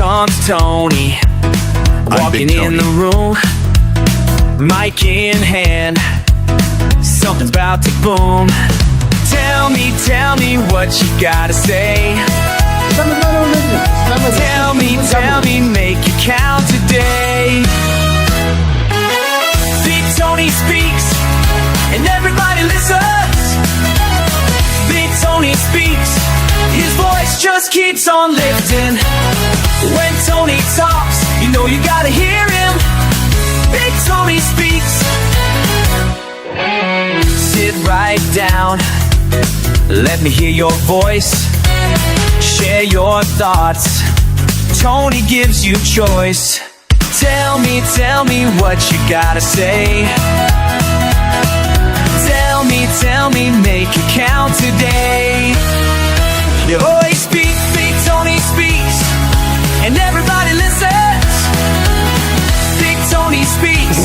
comes Tony, walking in the room, mic in hand, something's about to boom. Tell me what you gotta say. Tell me, make it count today. Big Tony speaks, and everybody listens. Big Tony speaks, his voice just keeps on lifting. When Tony talks, you know you gotta hear him. Big Tony speaks. Sit right down, let me hear your voice. Share your thoughts, Tony gives you choice. Tell me what you gotta say. Tell me, make it count today. Your voice speaks, Big Tony speaks, and everybody listens. Big Tony speaks,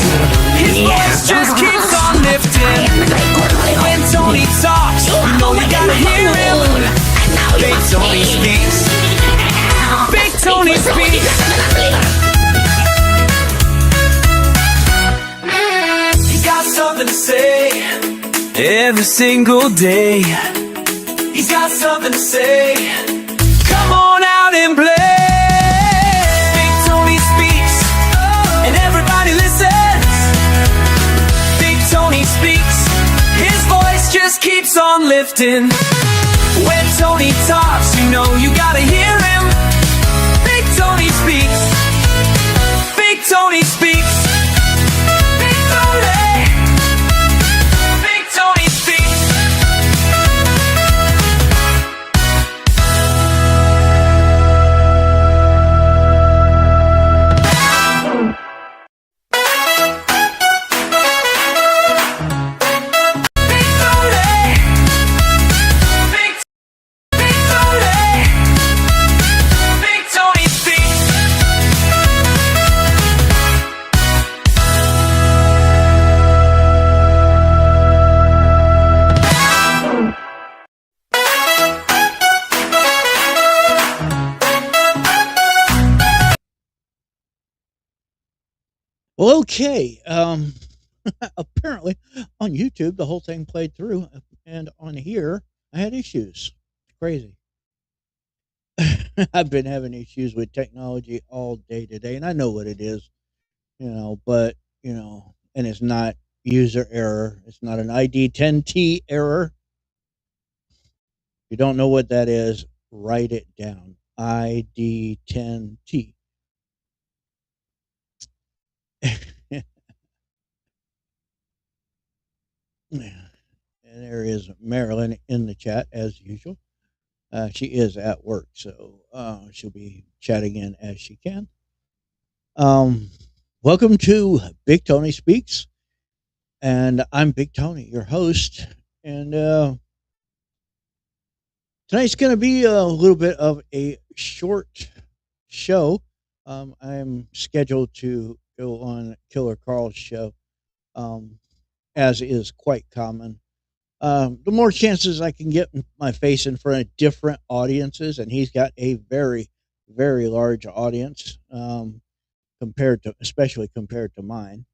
his voice just keeps on lifting. When Tony talks, you know you gotta hear him. Big Tony speaks, Big Tony speaks. He's got something to say every single day. He's got something to say. Come on out and play. Big Tony speaks, and everybody listens. Big Tony speaks, his voice just keeps on lifting. When Tony talks, you know you gotta hear him. Big Tony speaks, Big Tony speaks. Big Tony, Big Tony speaks. Well, okay. Apparently on YouTube, the whole thing played through, and on here, I had issues. It's crazy. I've been having issues with technology all day today, and I know what it is, but, and it's not user error. It's not an ID10T error. If you don't know what that is, write it down. ID10T. And there is Marilyn in the chat as usual. She is at work, so she'll be chatting in as she can. Welcome to Big Tony Speaks, and I'm Big Tony, your host. And tonight's going to be a little bit of a short show. I'm scheduled to go on Killer Carl's show, as is quite common. The more chances I can get my face in front of different audiences, and he's got a very, very large audience, especially compared to mine.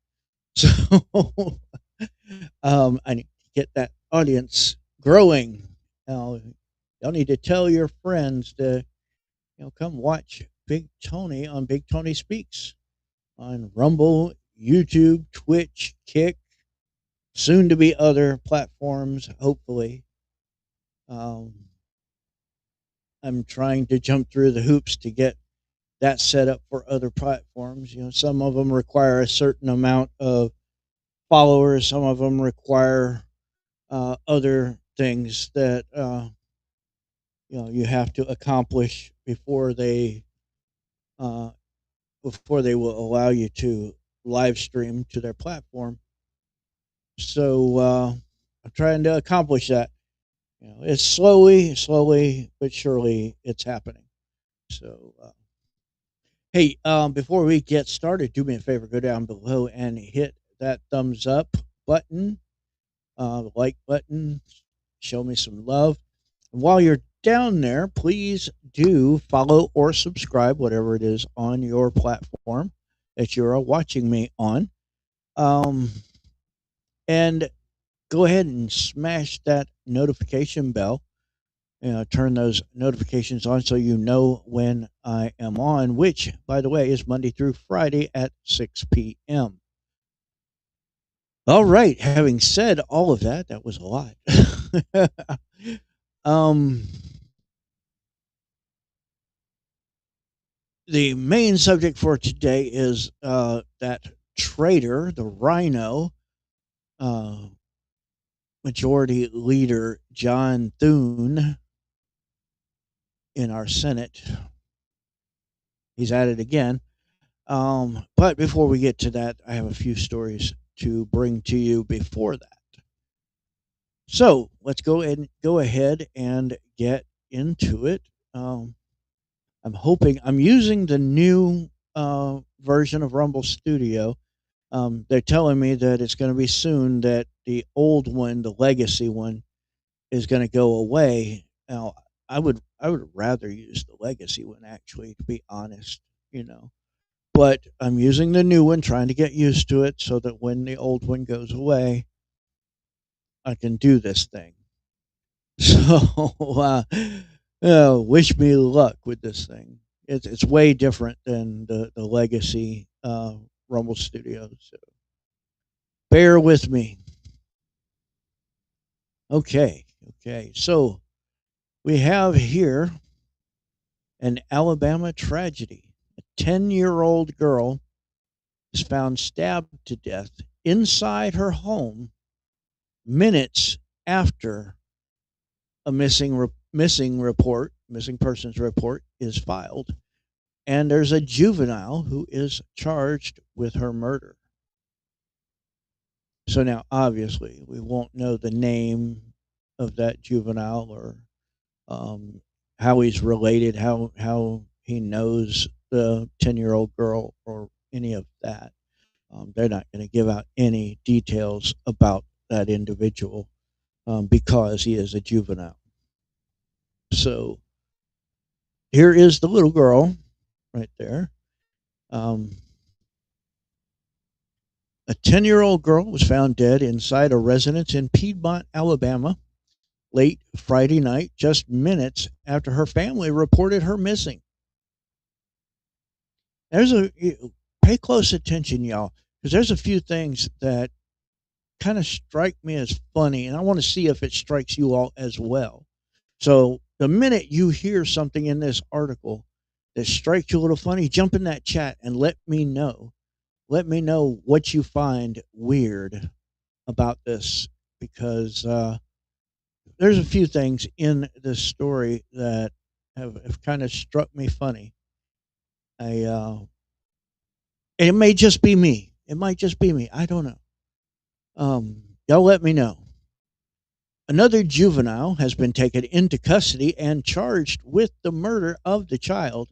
So I need to get that audience growing. Y'all need to tell your friends to, come watch Big Tony on Big Tony Speaks on Rumble, YouTube, Twitch, Kick, soon to be other platforms, hopefully. I'm trying to jump through the hoops to get that set up for other platforms. Some of them require a certain amount of followers. Some of them require other things that you have to accomplish before they will allow you to live stream to their platform. So I'm trying to accomplish that. It's slowly, but surely it's happening. So, hey, before we get started, do me a favor, go down below and hit that thumbs up button, the like button, show me some love. And while you're down there, please do follow or subscribe, whatever it is on your platform that you're watching me on. Um, and go ahead and smash that notification bell. Turn those notifications on so you know when I am on, which, by the way, is Monday through Friday at 6 p.m. All right. Having said all of that, that was a lot. um, the main subject for today is that traitor, the RINO, uh, Majority Leader John Thune in our Senate. He's at it again. But before we get to that, I have a few stories to bring to you before that. So let's go ahead and get into it. Um, I'm using the new version of Rumble Studio. They're telling me that it's going to be soon that the old one, the legacy one, is going to go away. Now, I would rather use the legacy one, actually, to be honest. You know, but I'm using the new one, trying to get used to it, so that when the old one goes away, I can do this thing. So, wish me luck with this thing. It's way different than the legacy Rumble Studios. So bear with me. Okay, okay. So we have here an Alabama tragedy. A 10-year-old girl is found stabbed to death inside her home minutes after a missing persons report is filed, and there's a juvenile who is charged with her murder. So now, obviously, we won't know the name of that juvenile or um, how he's related, how he knows the 10-year-old girl or any of that. They're not going to give out any details about that individual because he is a juvenile. So here is the little girl right there. Um, a 10-year-old girl was found dead inside a residence in Piedmont, Alabama, late Friday night, just minutes after her family reported her missing. There's a Pay close attention, y'all, because there's a few things that kind of strike me as funny, and I want to see if it strikes you all as well. So the minute you hear something in this article that strikes you a little funny, jump in that chat and let me know. Let me know what you find weird about this, because there's a few things in this story that have kind of struck me funny. It may just be me. It might just be me. I don't know. Y'all let me know. Another juvenile has been taken into custody and charged with the murder of the child,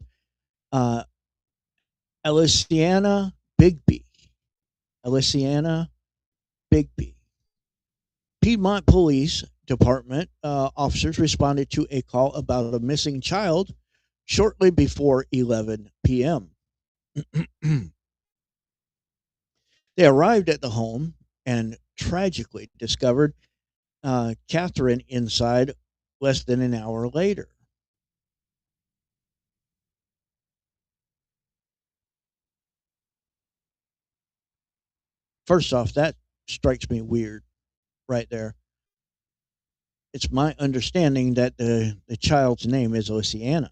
uh, Aliciana Bigby. Aliciana Bigby. Piedmont Police Department officers responded to a call about a missing child shortly before 11 p.m. They arrived at the home and tragically discovered Catherine inside less than an hour later. First off, that strikes me weird right there. It's my understanding that the child's name is Luciana.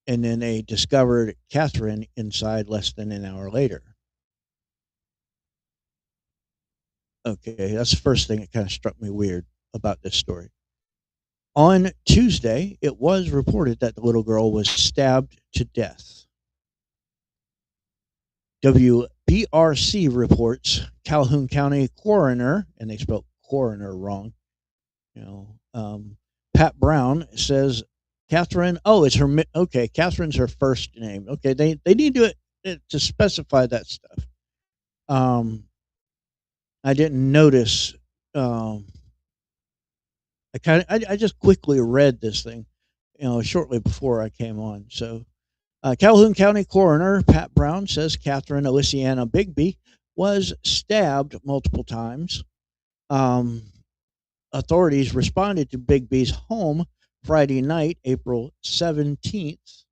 And then they discovered Catherine inside less than an hour later. Okay, that's the first thing that kind of struck me weird about this story. On Tuesday, it was reported that the little girl was stabbed to death. WBRC reports Calhoun County coroner, and they spelled coroner wrong. Pat Brown says Catherine. Oh, it's her. Okay, Catherine's her first name. Okay, they need to specify that stuff. I didn't notice I just quickly read this thing, shortly before I came on. So Calhoun County Coroner Pat Brown says Catherine Elysiana Bigby was stabbed multiple times. Um, Authorities responded to Bigby's home Friday night, April 17th,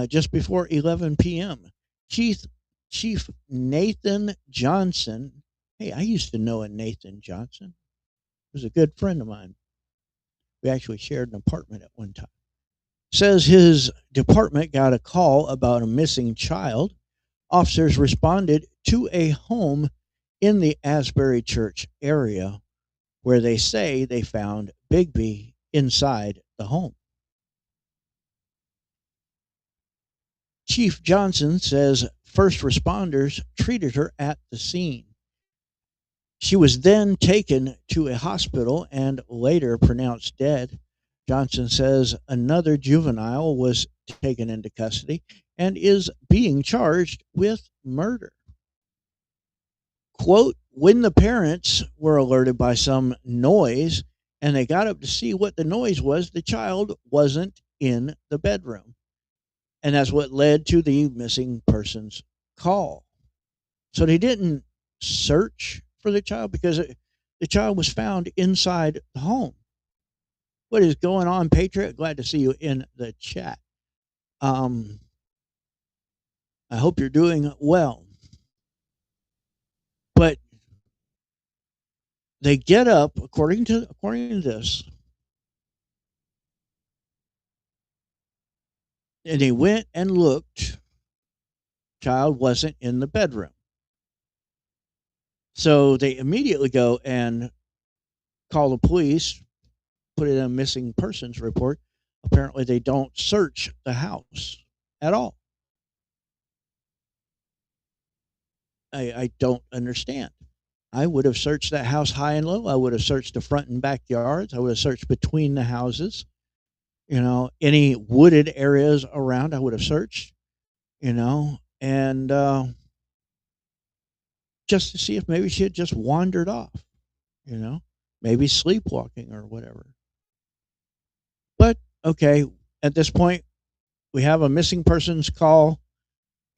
just before 11 p.m. Chief Chief Nathan Johnson. Hey, I used to know a Nathan Johnson. He was a good friend of mine. We actually shared an apartment at one time. Says his department got a call about a missing child. Officers responded to a home in the Asbury Church area where they say they found Bigby inside the home. Chief Johnson says first responders treated her at the scene. She was then taken to a hospital and later pronounced dead. Johnson says another juvenile was taken into custody and is being charged with murder. Quote, when the parents were alerted by some noise and they got up to see what the noise was, the child wasn't in the bedroom. And that's what led to the missing persons call. So they didn't search for the child because the child was found inside the home. What is going on, Patriot? Glad to see you in the chat. I hope you're doing well. But they get up, according to this, and they went and looked. Child wasn't in the bedroom. So they immediately go and call the police, put in a missing persons report. Apparently, they don't search the house at all. I don't understand. I would have searched that house high and low. I would have searched the front and backyards. I would have searched between the houses. Any wooded areas around, I would have searched. And just to see if maybe she had just wandered off. Maybe sleepwalking or whatever. But okay, at this point, we have a missing persons call.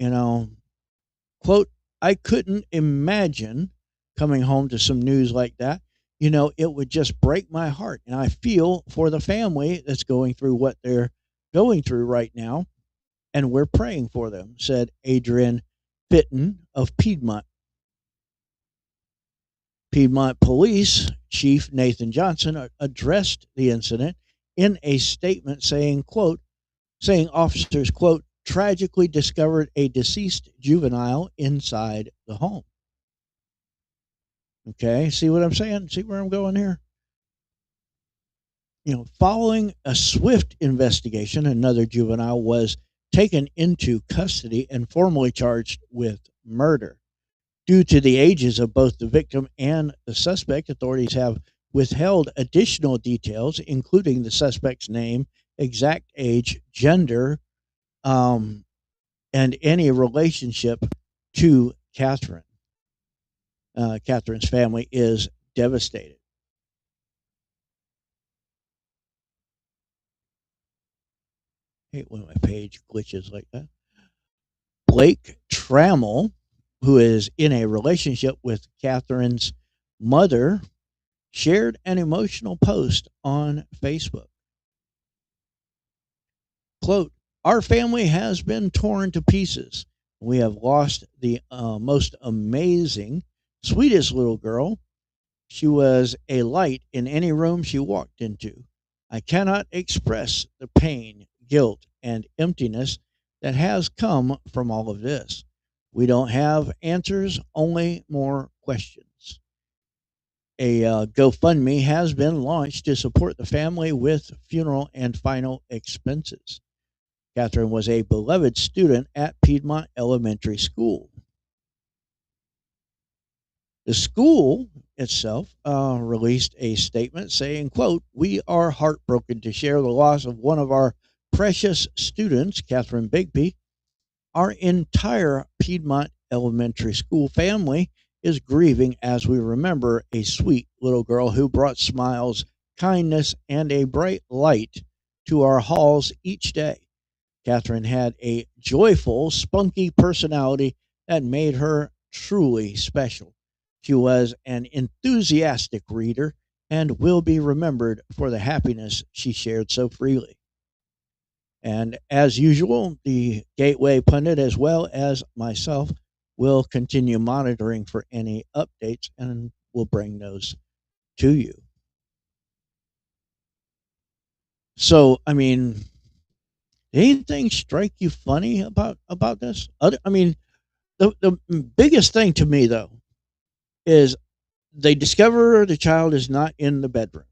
Quote, I couldn't imagine coming home to some news like that. It would just break my heart. And I feel for the family that's going through what they're going through right now. And we're praying for them, said Adrian Fitton of Piedmont. Piedmont Police Chief Nathan Johnson addressed the incident in a statement saying officers, quote, tragically discovered a deceased juvenile inside the home. Okay, see what I'm saying? See where I'm going here? Following a swift investigation, another juvenile was taken into custody and formally charged with murder. Due to the ages of both the victim and the suspect, authorities have withheld additional details, including the suspect's name, exact age, gender, and any relationship to Catherine. Catherine's family is devastated. I hate when my page glitches like that. Blake Trammell, who is in a relationship with Catherine's mother, shared an emotional post on Facebook. Quote, our family has been torn to pieces. We have lost the most amazing, sweetest little girl. She was a light in any room she walked into. I cannot express the pain, guilt, and emptiness that has come from all of this. We don't have answers, only more questions. A GoFundMe has been launched to support the family with funeral and final expenses. Catherine was a beloved student at Piedmont Elementary School. The school itself released a statement saying, quote, we are heartbroken to share the loss of one of our precious students, Catherine Bigby. Our entire Piedmont Elementary School family is grieving as we remember a sweet little girl who brought smiles kindness, and a bright light to our halls each day. Catherine had a joyful, spunky personality that made her truly special. She was an enthusiastic reader and will be remembered for the happiness she shared so freely. And as usual, the Gateway Pundit, as well as myself, will continue monitoring for any updates and will bring those to you. So, I mean, anything strike you funny about this? I mean, the biggest thing to me though is they discover the child is not in the bedroom,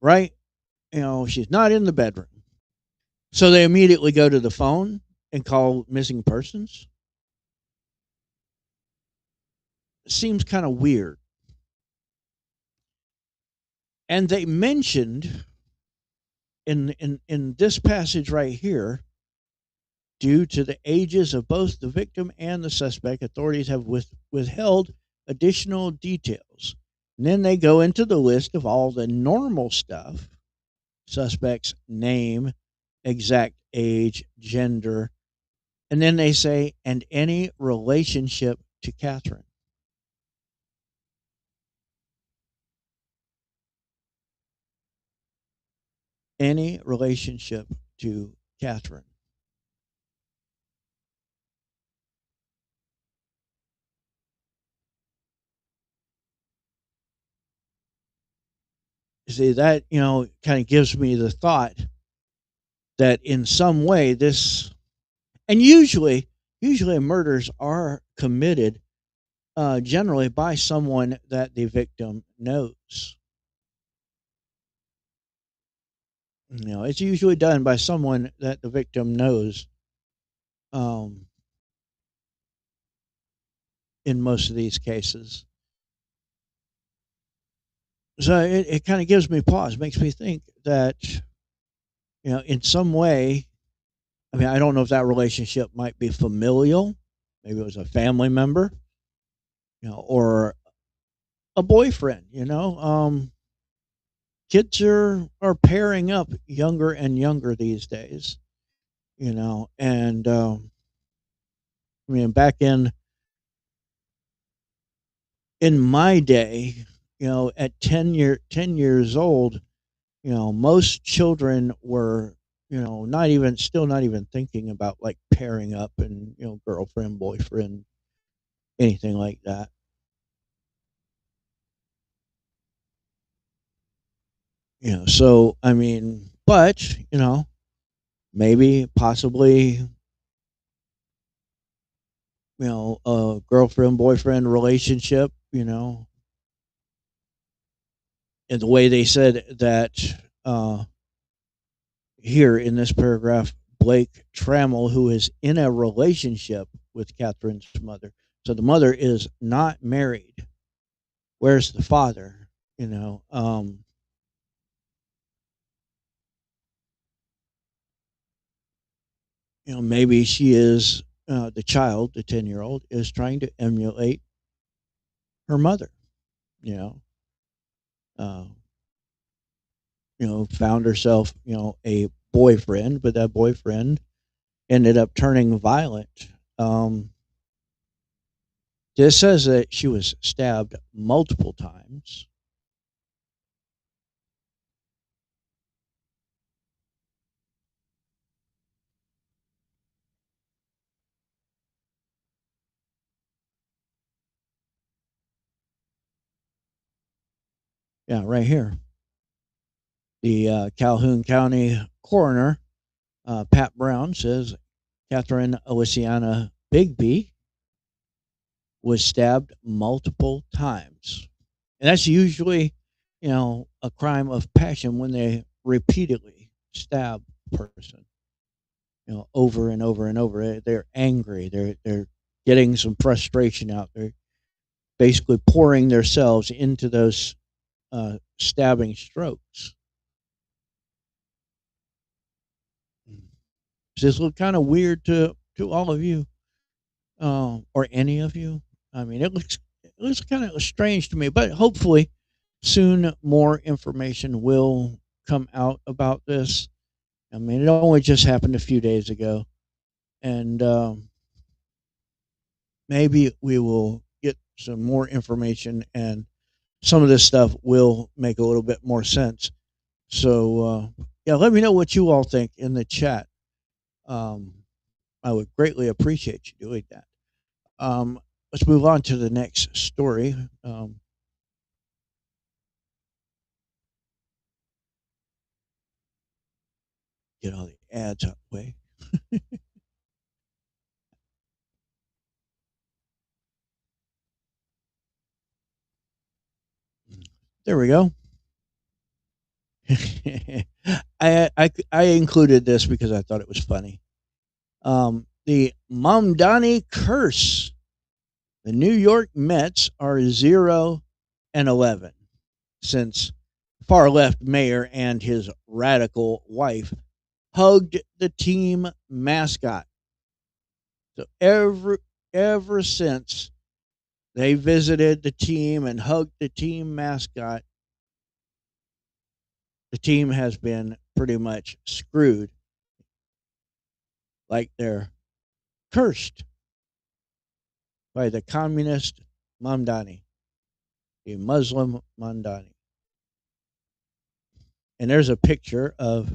right? You know, she's not in the bedroom. So they immediately go to the phone and call missing persons. It seems kind of weird. And they mentioned in this passage right here, due to the ages of both the victim and the suspect, authorities have withheld additional details. And then they go into the list of all the normal stuff: suspect's name, exact age, gender, and then they say, and any relationship to Catherine. Any relationship to Catherine. See, that, kind of gives me the thought that in some way this, and usually murders are committed generally by someone that the victim knows. It's usually done by someone that the victim knows. Um, in most of these cases, so it kind of gives me pause, makes me think that in some way, I mean, I don't know if that relationship might be familial, maybe it was a family member, or a boyfriend. Kids are pairing up younger and younger these days. And I mean, back in my day, at 10 years old, most children were, not even thinking about like pairing up and, girlfriend, boyfriend, anything like that. So I mean, but, maybe possibly, a girlfriend boyfriend relationship, and the way they said that uh here in this paragraph, Blake Trammell, who is in a relationship with Catherine's mother. So the mother is not married. Where's the father? Maybe she is, the child, the 10-year-old, is trying to emulate her mother. You know, uh, found herself, a boyfriend, but that boyfriend ended up turning violent. This says that she was stabbed multiple times. Yeah, right here. The Calhoun County coroner, Pat Brown, says Catherine Elysiana Bigby was stabbed multiple times. And that's usually, a crime of passion when they repeatedly stab a person, over and over and over. They're angry. They're getting some frustration out. They're basically pouring themselves into those stabbing strokes. Does this look kind of weird to all of you, or any of you? I mean, it looks kind of strange to me, but hopefully Soon, more information will come out about this. I mean, it only just happened a few days ago, and maybe we will get some more information, and some of this stuff will make a little bit more sense. So, yeah, let me know what you all think in the chat. Um, I would greatly appreciate you doing that. Let's move on to the next story. Get all the ads out of the way. There we go. I included this because I thought it was funny. The Mamdani curse. The New York Mets are 0-11 since far left mayor and his radical wife hugged the team mascot. So ever since they visited the team and hugged the team mascot, the team has been pretty much screwed. Like they're cursed by the communist Mamdani, the Muslim Mamdani. And there's a picture of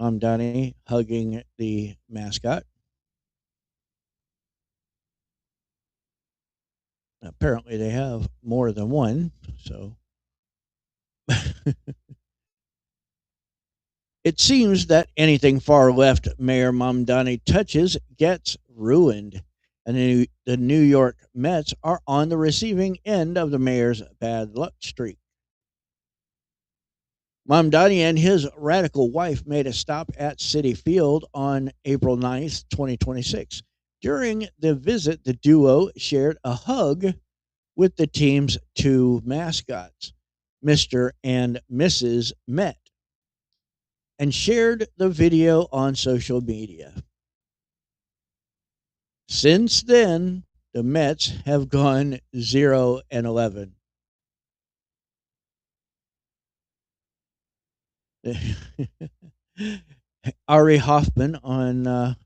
Mamdani hugging the mascot. Apparently, they have more than one, so. It seems that anything far left Mayor Mamdani touches gets ruined, and the New York Mets are on the receiving end of the mayor's bad luck streak. Mamdani and his radical wife made a stop at Citi Field on April 9th, 2026. During the visit, the duo shared a hug with the team's two mascots, Mr. and Mrs. Met, and shared the video on social media. Since then, the Mets have gone 0-11. Ari Hoffman on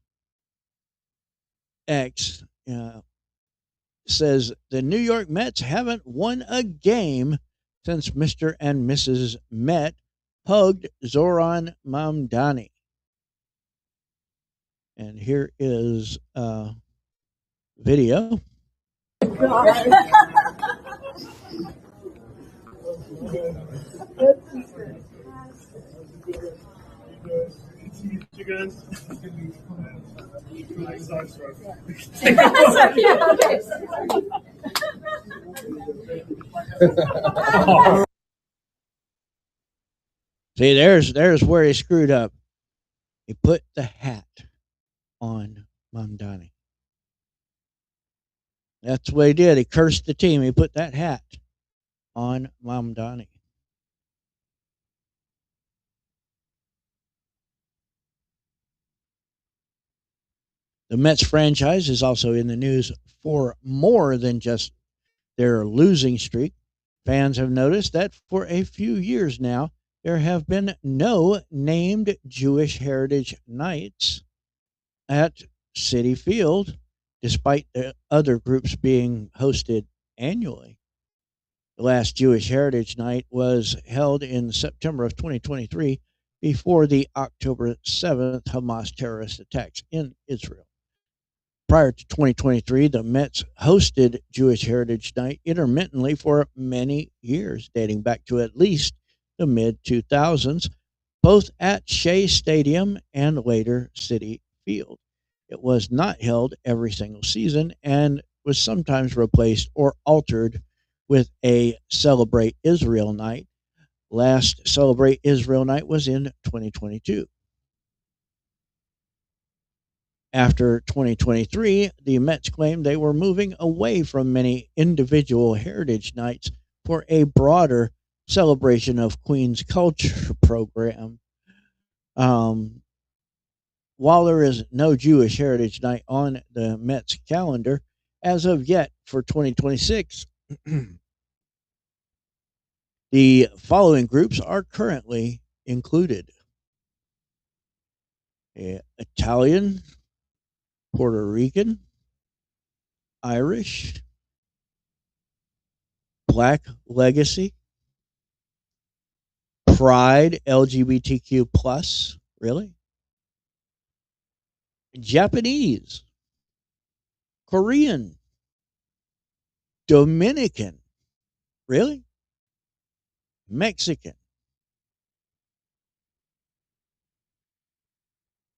X says the New York Mets haven't won a game since Mr. and Mrs. Met hugged Zoran Mamdani. And here is video. You guys? See, there's where he screwed up. He put the hat on Mamdani. That's what he did. He cursed the team. He put that hat on Mamdani. The Mets franchise is also in the news for more than just their losing streak. Fans have noticed that for a few years now, there have been no named Jewish Heritage Nights at Citi Field, despite the other groups being hosted annually. The last Jewish Heritage Night was held in September of 2023 before the October 7th Hamas terrorist attacks in Israel. Prior to 2023, the Mets hosted Jewish Heritage Night intermittently for many years, dating back to at least the mid-2000s, both at Shea Stadium and later Citi Field. It was not held every single season and was sometimes replaced or altered with a Celebrate Israel Night. Last Celebrate Israel Night was in 2022. After 2023, the Mets claimed they were moving away from many individual heritage nights for a broader celebration of Queens culture program. While there is no Jewish Heritage Night on the Mets calendar as of yet for 2026, the The following groups are currently included: Italian, Puerto Rican, Irish, Black Legacy, Pride LGBTQ plus, really? Japanese, Korean, Dominican, really? Mexican.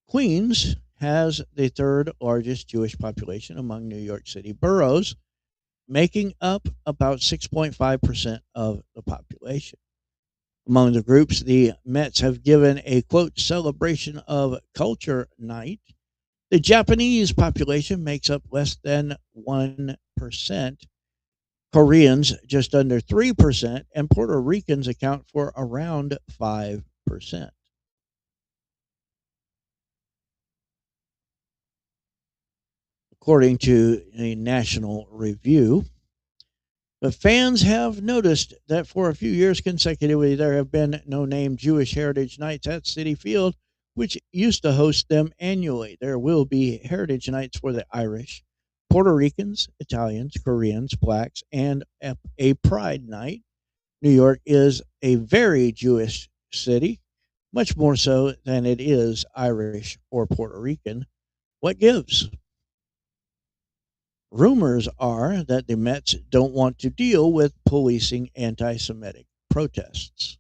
Queens has the third largest Jewish population among New York City boroughs, making up about 6.5% of the population. Among the groups the Mets have given a quote celebration of culture night, the Japanese population makes up less than 1%, Koreans just under 3%, and Puerto Ricans account for around 5%. According to a national review, the fans have noticed that for a few years consecutively, there have been no name Jewish Heritage Nights at Citi Field, which used to host them annually. There will be Heritage Nights for the Irish, Puerto Ricans, Italians, Koreans, Blacks, and a Pride Night. New York is a very Jewish city, much more so than it is Irish or Puerto Rican. What gives? Rumors are that the Mets don't want to deal with policing anti Semitic protests.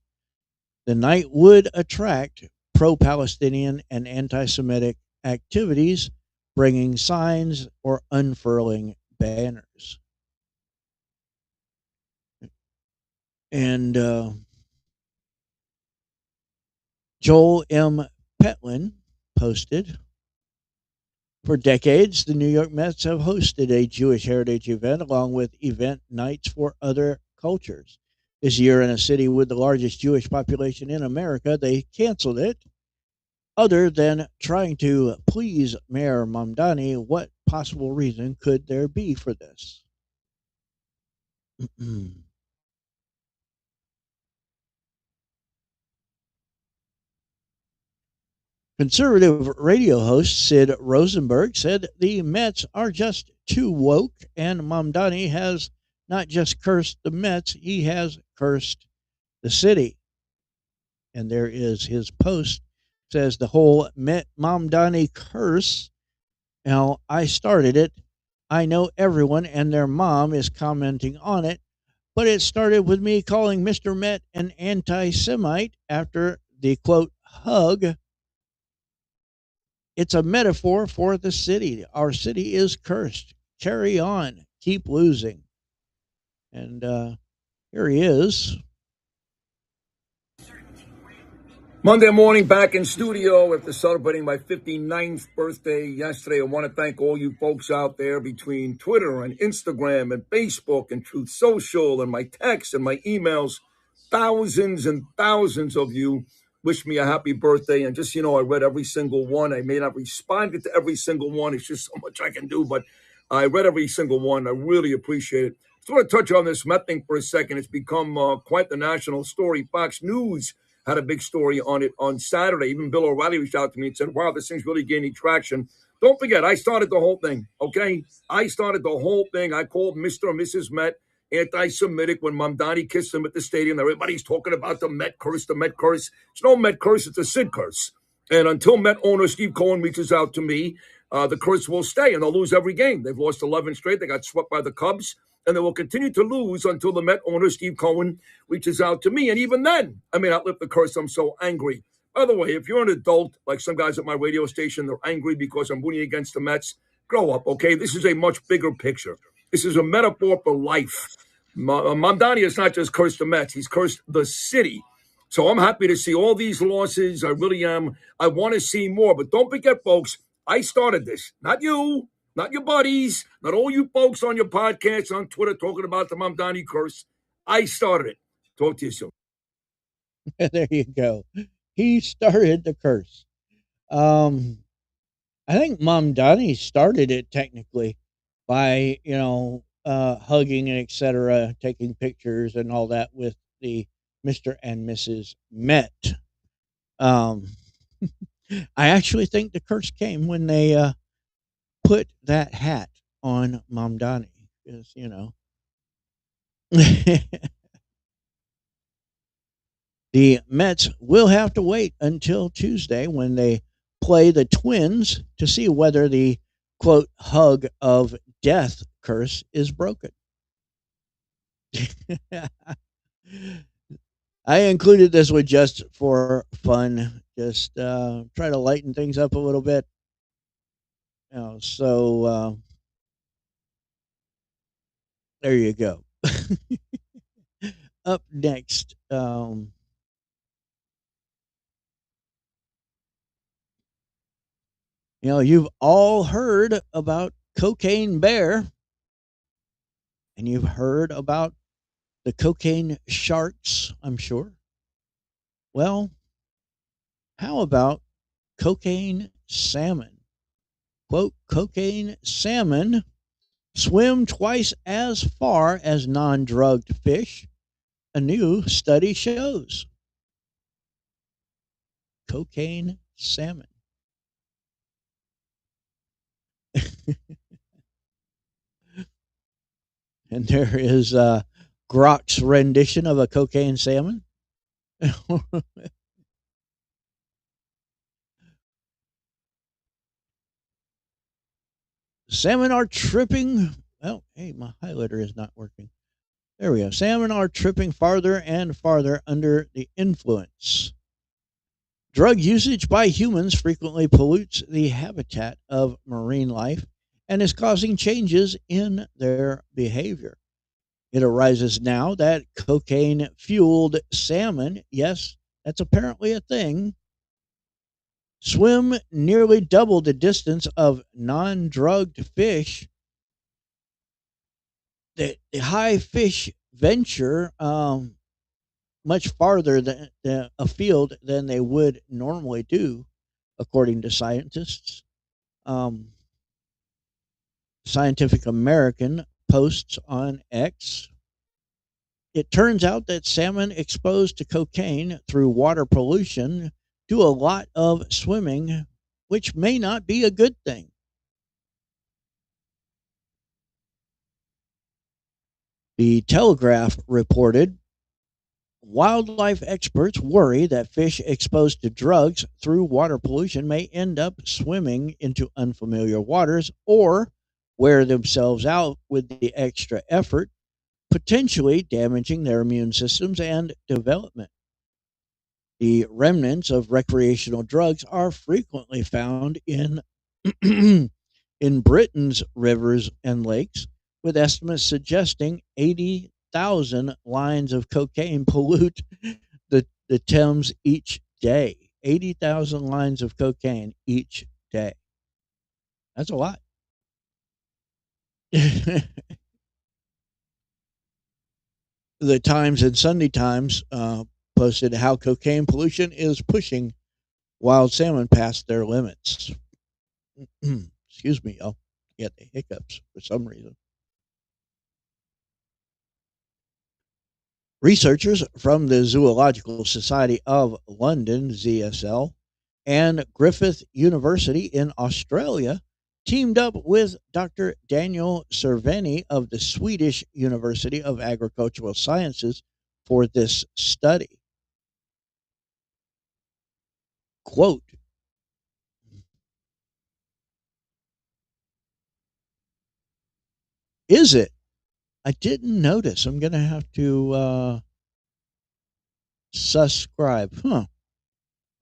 The night would attract pro Palestinian and anti Semitic activities, bringing signs or unfurling banners. And Joel M. Petlin posted, for decades, the New York Mets have hosted a Jewish heritage event along with event nights for other cultures. This year, in a city with the largest Jewish population in America, they canceled it. Other than trying to please Mayor Mamdani, what possible reason could there be for this? Conservative radio host Sid Rosenberg said the Mets are just too woke, and Mamdani has not just cursed the Mets, he has cursed the city. And there is his post. Says the whole Met Mamdani curse. Now, I started it. I know everyone and their mom is commenting on it, but it started with me calling Mr. Met an anti Semite after the quote hug. It's a metaphor for the city. Our city is cursed. Carry on. Keep losing. And here he is. Monday morning, back in studio after celebrating my 59th birthday yesterday. I want to thank all you folks out there between Twitter and Instagram and Facebook and Truth Social and my texts and my emails. Thousands and thousands of you wish me a happy birthday. And just, I read every single one. I may not respond to every single one. It's just so much I can do, but I read every single one. I really appreciate it. Just want to touch on this Met thing for a second. It's become quite the national story. Fox News had a big story on it on Saturday. Even Bill O'Reilly reached out to me and said, wow, this thing's really gaining traction. Don't forget, I started the whole thing, okay? I started the whole thing. I called Mr. and Mrs. Met anti-Semitic when Mamdani kissed him at the stadium. Everybody's talking about the Met curse, the Met curse. It's no Met curse, it's a Sid curse. And until Met owner Steve Cohen reaches out to me, the curse will stay, and they'll lose every game. They've lost 11 straight. They got swept by the Cubs, and they will continue to lose until the Met owner, Steve Cohen, reaches out to me. And even then, I may not lift the curse. I'm so angry. By the way, if you're an adult, like some guys at my radio station, they're angry because I'm rooting against the Mets, grow up, okay? This is a much bigger picture. This is a metaphor for life. Mamdani has not just cursed the Mets. He's cursed the city. So I'm happy to see all these losses. I really am. I want to see more. But don't forget, folks, I started this. Not you, not your buddies, not all you folks on your podcasts, on Twitter, talking about the Mamdani curse. I started it. Talk to you soon. There you go. He started the curse. I think Mamdani started it technically by, hugging and etc., taking pictures and all that with the Mr. and Mrs. Met. Um, I actually think the curse came when they put that hat on Mom Donnie. Because, the Mets will have to wait until Tuesday when they play the Twins to see whether the quote hug of death curse is broken. I included this one just for fun, just try to lighten things up a little bit. There you go. Up next, you've all heard about Cocaine Bear, and you've heard about the cocaine sharks, I'm sure. Well, how about cocaine salmon? Quote, cocaine salmon swim twice as far as non drugged fish, a new study shows. Cocaine salmon. And there is Grok's rendition of a cocaine salmon. Salmon are tripping. Oh, hey, my highlighter is not working. There we go. Salmon are tripping farther and farther under the influence. Drug usage by humans frequently pollutes the habitat of marine life and is causing changes in their behavior. It arises now that cocaine fueled salmon, yes, that's apparently a thing, swim nearly double the distance of non drugged fish. The high fish venture much farther afield than they would normally do, according to scientists. Um, Scientific American posts on X. It turns out that salmon exposed to cocaine through water pollution do a lot of swimming, which may not be a good thing. The Telegraph reported wildlife experts worry that fish exposed to drugs through water pollution may end up swimming into unfamiliar waters or wear themselves out with the extra effort, potentially damaging their immune systems and development. The remnants of recreational drugs are frequently found in in Britain's rivers and lakes, with estimates suggesting 80,000 lines of cocaine pollute the Thames each day. 80,000 lines of cocaine each day. That's a lot. The Times and Sunday Times posted how cocaine pollution is pushing wild salmon past their limits. Excuse me, y'all. Get the hiccups for some reason. Researchers from the Zoological Society of London, ZSL, and Griffith University in Australia teamed up with Dr. Daniel Cerveni of the Swedish University of Agricultural Sciences for this study. Quote, is it? I didn't notice. I'm going to have to subscribe. I'm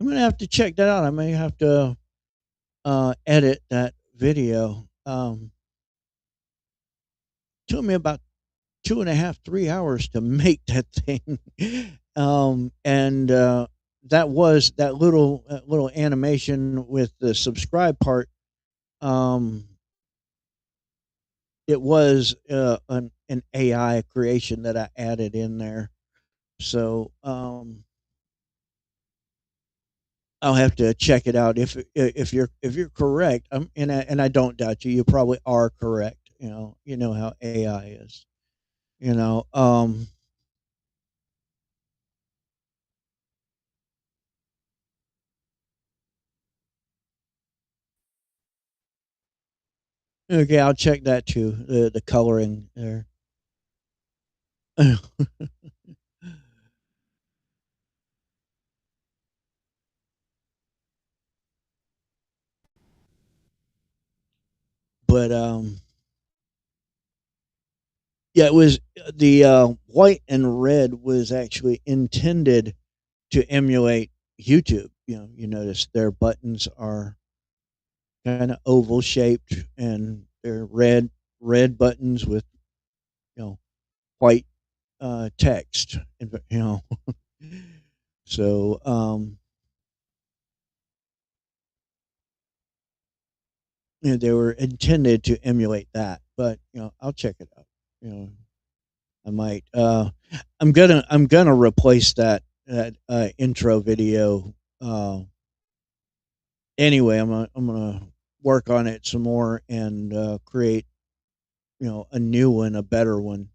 going to have to check that out. I may have to edit that video. Took me about 2.5, 3 hours to make that thing. And that was that little animation with the subscribe part. It was an AI creation that I added in there. So I'll have to check it out. If you're correct, and I don't doubt you. You probably are correct. You know how AI is. You know, Okay, I'll check that too. The coloring there. But yeah, it was the white and red was actually intended to emulate YouTube. You notice their buttons are kind of oval shaped, and they're red buttons with white text. So they were intended to emulate that. But I'll check it out. You know, I might. I'm gonna replace that intro video. Anyway, I'm gonna work on it some more and create a new one, a better one.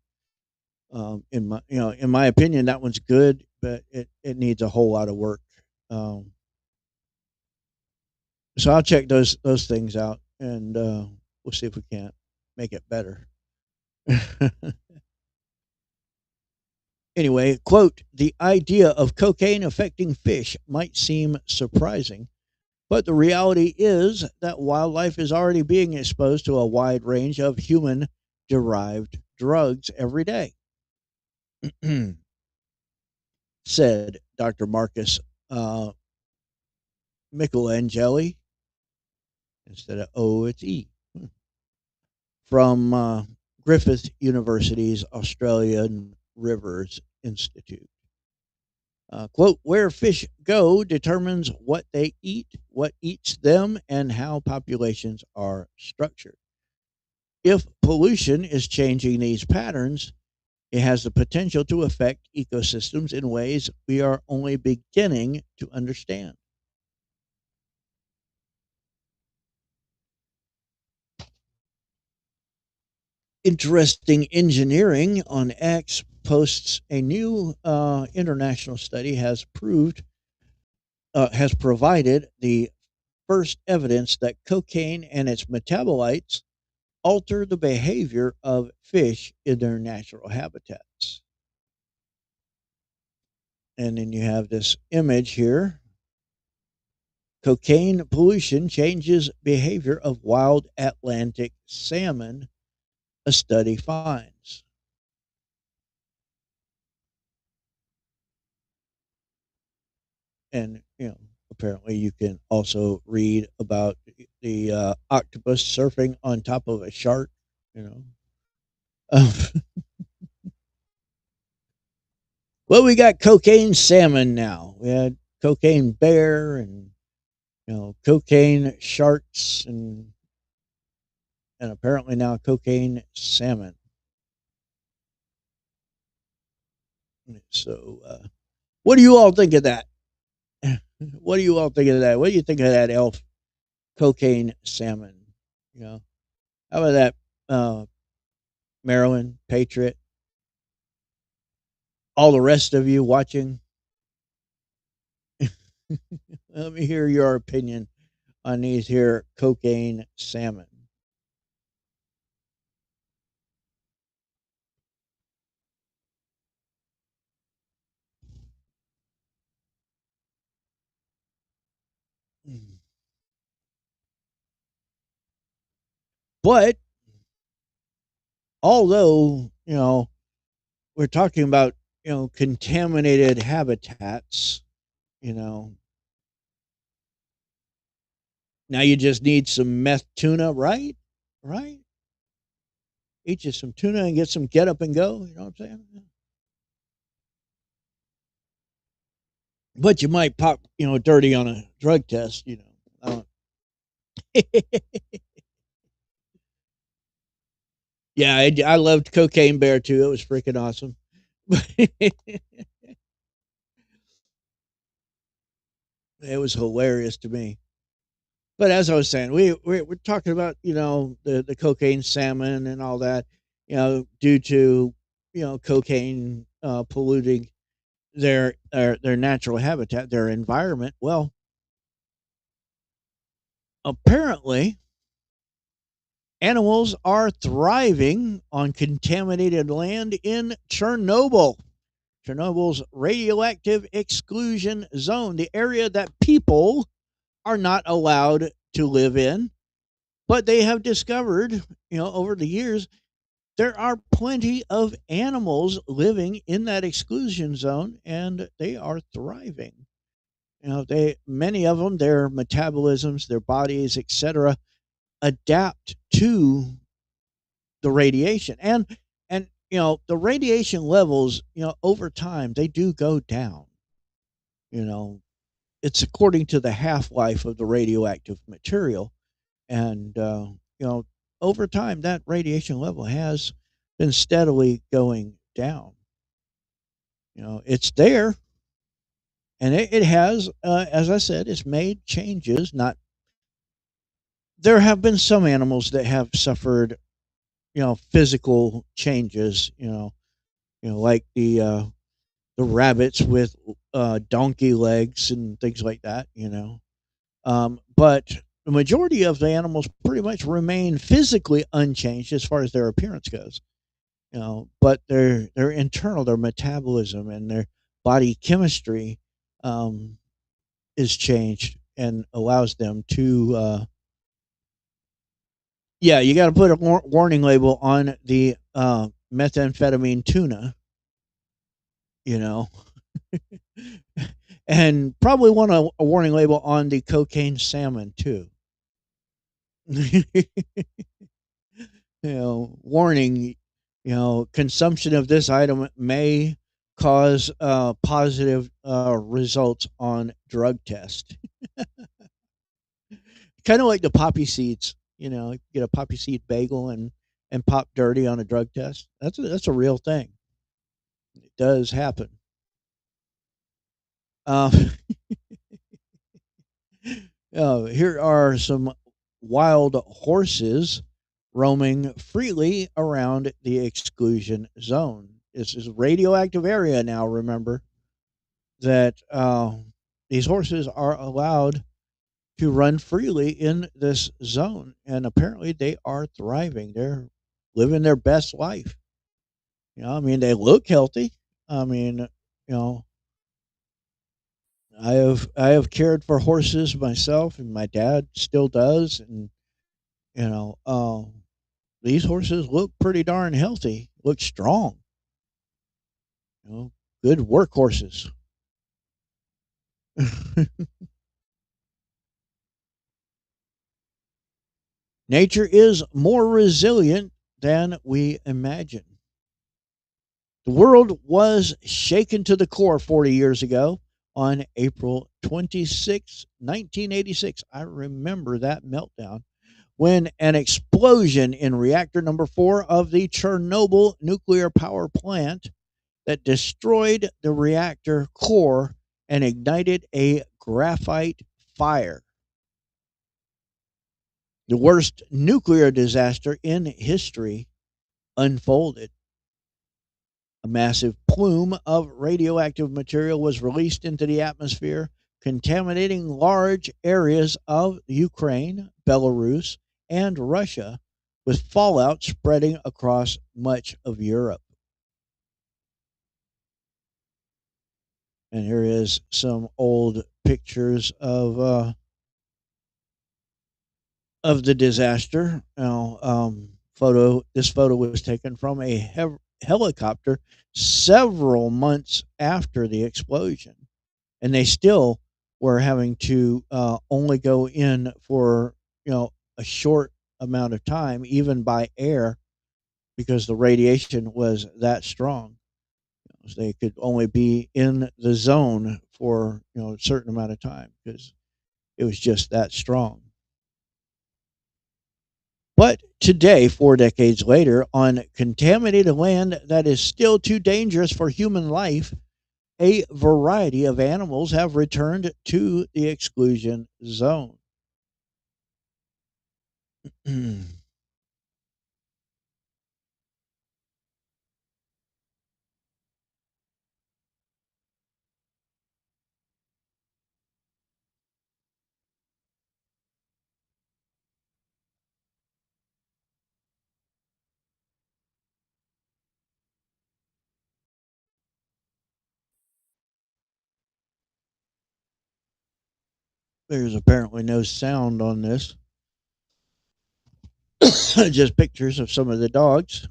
In my opinion, that one's good, but it needs a whole lot of work. Um, so I'll check those things out, and we'll see if we can't make it better. Anyway, quote, the idea of cocaine affecting fish might seem surprising, but the reality is that wildlife is already being exposed to a wide range of human derived drugs every day, said Dr. Marcus uh, Michelangeli. Instead of O, it's E. From Griffith University's Australian Rivers Institute. Quote, where fish go determines what they eat, what eats them, and how populations are structured. If pollution is changing these patterns, it has the potential to affect ecosystems in ways we are only beginning to understand. Interesting Engineering on X posts a new international study has provided the first evidence that cocaine and its metabolites alter the behavior of fish in their natural habitats. And then you have this image here. Cocaine pollution changes behavior of wild Atlantic salmon, a study finds. And apparently you can also read about the octopus surfing on top of a shark. You know, well, we got cocaine salmon now. We had cocaine bear and cocaine sharks and apparently now cocaine salmon. So, what do you all think of that? What do you all think of that? What do you think of that elf cocaine salmon? You know, how about that, Maryland Patriot? All the rest of you watching, let me hear your opinion on these here cocaine salmon. But although we're talking about contaminated habitats, you know now you just need some meth tuna, right? Right? Eat you some tuna and get some get up and go. You know what I'm saying? But you might pop, dirty on a drug test. Yeah, I loved Cocaine Bear too. It was freaking awesome. It was hilarious to me. But as I was saying, we're talking about the cocaine salmon and all that, due to cocaine polluting their natural habitat, their environment. Well, apparently Animals are thriving on contaminated land in Chernobyl. Chernobyl's radioactive exclusion zone, the area that people are not allowed to live in. But they have discovered, over the years, there are plenty of animals living in that exclusion zone and they are thriving. They many of them, their metabolisms, their bodies, etc., adapt to the radiation. And the radiation levels, over time they do go down. You know, it's according to the half-life of the radioactive material. And over time that radiation level has been steadily going down. It's there, and it has, as I said, it's made changes. Not There have been some animals that have suffered, physical changes. Like the rabbits with donkey legs and things like that. But the majority of the animals pretty much remain physically unchanged as far as their appearance goes. But their internal, their metabolism and their body chemistry um, is changed and allows them to. Yeah, you got to put a warning label on the methamphetamine tuna. You know, and probably want a warning label on the cocaine salmon too. Warning, consumption of this item may cause positive results on drug test. Kind of like the poppy seeds. You get a poppy seed bagel and pop dirty on a drug test. That's a real thing. It does happen. Uh, Here are some wild horses roaming freely around the exclusion zone. This is a radioactive area now, remember, that these horses are allowed to run freely in this zone. And apparently they are thriving. They're living their best life. I mean, they look healthy. I mean, know, I have cared for horses myself, and my dad still does. And you know, these horses look pretty darn healthy. Look strong. Good work horses. Nature is more resilient than we imagine. The world was shaken to the core 40 years ago on April 26, 1986. I remember that meltdown when an explosion in reactor number 4 of the Chernobyl nuclear power plant that destroyed the reactor core and ignited a graphite fire. The worst nuclear disaster in history unfolded. A massive plume of radioactive material was released into the atmosphere, contaminating large areas of Ukraine, Belarus, and Russia, with fallout spreading across much of Europe. And here is some old pictures of the disaster. This photo was taken from a helicopter several months after the explosion, and they still were having to only go in for a short amount of time, even by air, because the radiation was that strong. So they could only be in the zone for a certain amount of time because it was just that strong. But today, 4 decades later, on contaminated land that is still too dangerous for human life, a variety of animals have returned to the exclusion zone. There's apparently no sound on this. Just pictures of some of the dogs.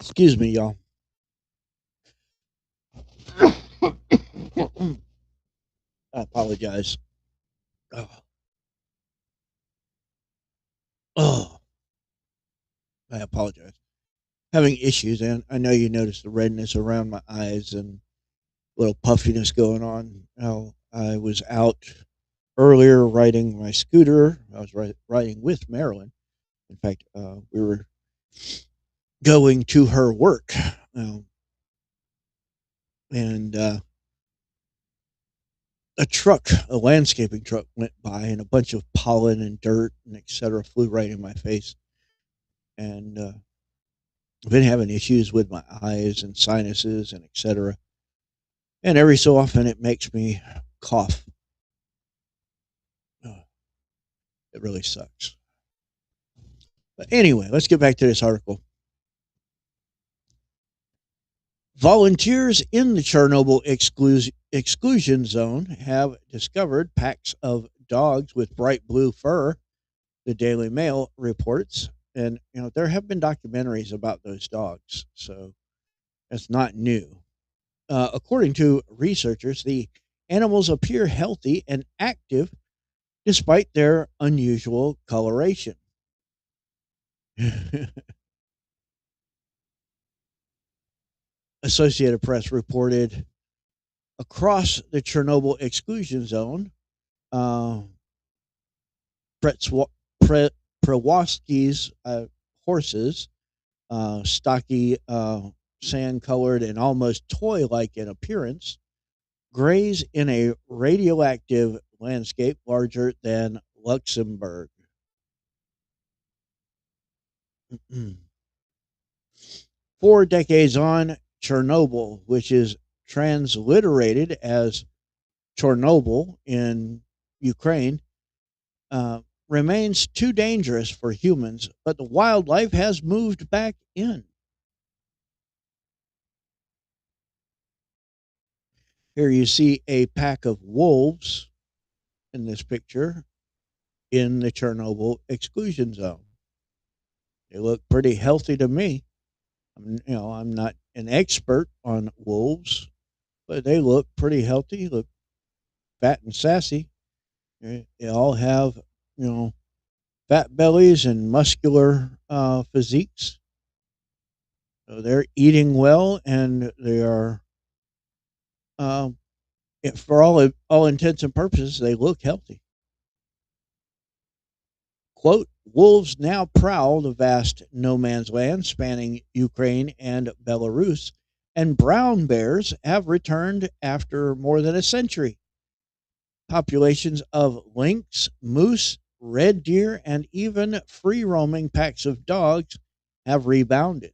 Excuse me, y'all. I apologize. Oh, oh, I apologize. Having issues, and I know you noticed the redness around my eyes and a little puffiness going on. I was out earlier riding my scooter. I was riding with Marilyn. In fact, we were going to her work. Um, and a landscaping truck went by, and a bunch of pollen and dirt and etc. flew right in my face. And I've been having issues with my eyes and sinuses and etc. And every so often it makes me cough. Oh, it really sucks. But anyway, let's get back to this article. Volunteers in the Chernobyl exclusion zone have discovered packs of dogs with bright blue fur, the Daily Mail reports. And, there have been documentaries about those dogs, so that's not new. According to researchers, the animals appear healthy and active despite their unusual coloration. Associated Press reported across the Chernobyl exclusion zone, uh, Prewoski's horses, stocky, sand colored, and almost toy like in appearance, graze in a radioactive landscape larger than Luxembourg. 4 decades on, Chernobyl, which is transliterated as Chernobyl in Ukraine, remains too dangerous for humans, but the wildlife has moved back in. Here you see a pack of wolves in this picture in the Chernobyl exclusion zone. They look pretty healthy to me. I'm not an expert on wolves, but they look pretty healthy, look fat and sassy. They all have, fat bellies and muscular physiques. So they're eating well, and they are, um, for all intents and purposes, they look healthy. Quote, wolves now prowl the vast no man's land spanning Ukraine and Belarus, and brown bears have returned after more than a century. Populations of lynx, moose, red deer, and even free roaming packs of dogs have rebounded.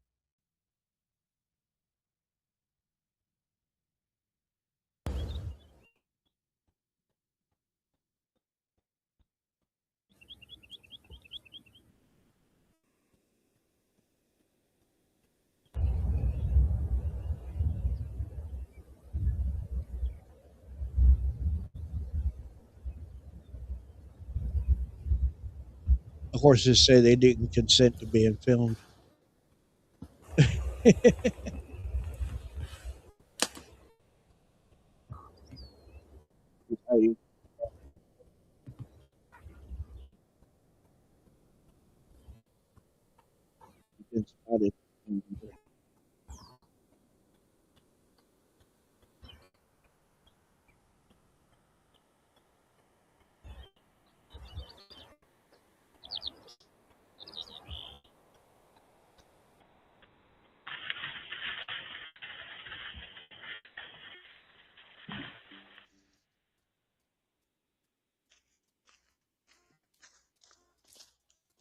The horses say they didn't consent to being filmed. You can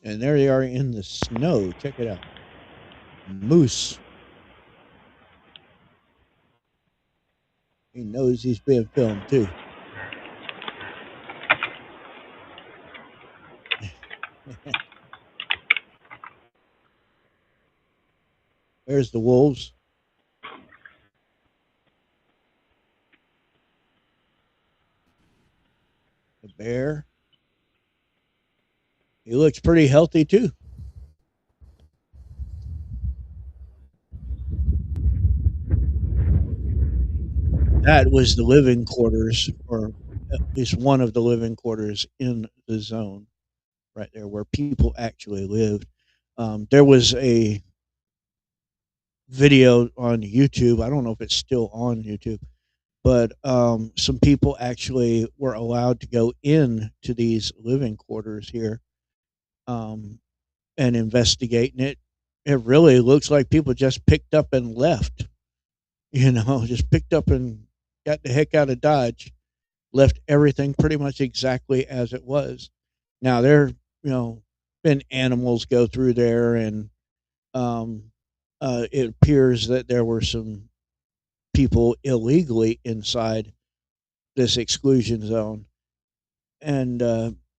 And there they are in the snow. Check it out. Moose. He knows he's being filmed too. There's the wolves. The bear. He looks pretty healthy too. That was the living quarters, or at least one of the living quarters in the zone right there where people actually lived. There was a video on YouTube. I don't know if it's still on YouTube, but some people actually were allowed to go in to these living quarters here, um, and investigate. And it really looks like people just picked up and left. Just picked up and got the heck out of Dodge, left everything pretty much exactly as it was. Now been animals go through there, and um, it appears that there were some people illegally inside this exclusion zone, and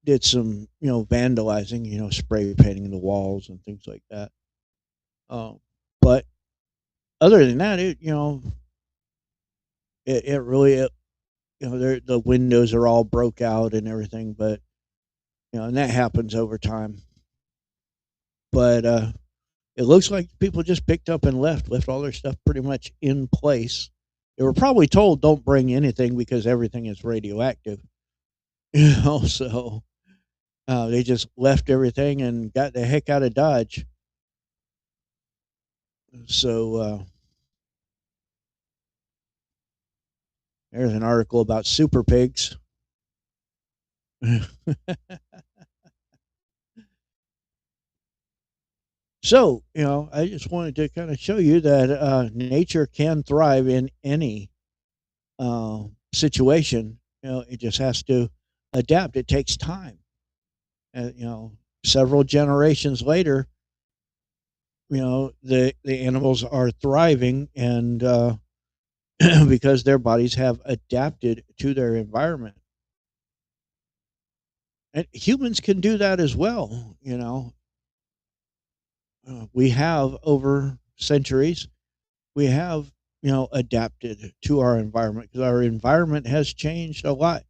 did some vandalizing, spray painting the walls and things like that. But other than that, it really the windows are all broke out and everything, but and that happens over time. But it looks like people just picked up and left all their stuff pretty much in place. They were probably told don't bring anything because everything is radioactive. So they just left everything and got the heck out of Dodge. So there's an article about super pigs. So, I just wanted to kind of show you that nature can thrive in any situation. It just has to adapt. It takes time. Several generations later, the animals are thriving, and because their bodies have adapted to their environment. And humans can do that as well. We have over centuries, we have adapted to our environment because our environment has changed a lot.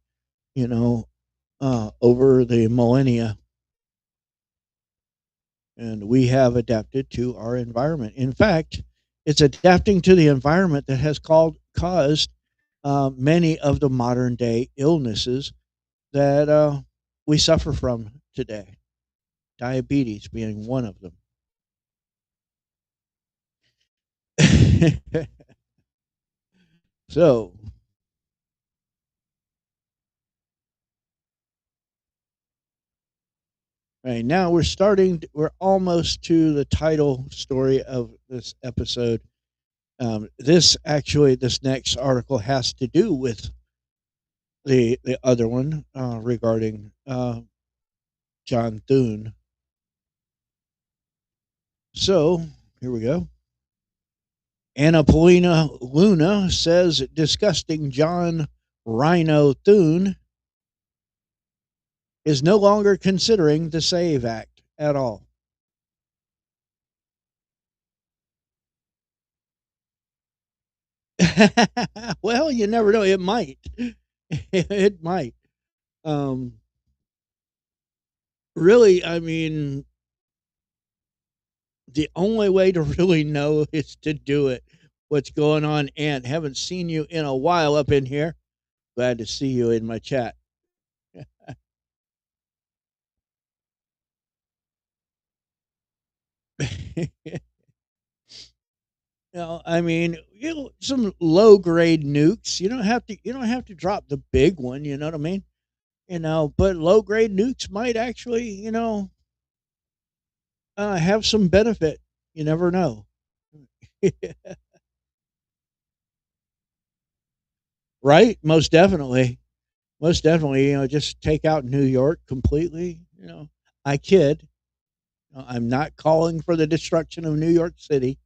Over the millennia, and we have adapted to our environment. In fact, it's adapting to the environment that has caused many of the modern day illnesses that we suffer from today. Diabetes being one of them. So, right now we're almost to the title story of this episode. This next article has to do with the other one regarding John Thune. So here we go. Anna Paulina Luna says disgusting John RINO Thune is no longer considering the SAVE Act at all. Well, you never know. It might. It might. Really, I mean, the only way to really know is to do it. What's going on, Ant? Haven't seen you in a while up in here. Glad to see you in my chat. I mean, some low grade nukes. You don't have to drop the big one. You know what I mean? But low grade nukes might actually, have some benefit. You never know. Right? Most definitely. Most definitely. Just take out New York completely. I kid. I'm not calling for the destruction of New York City.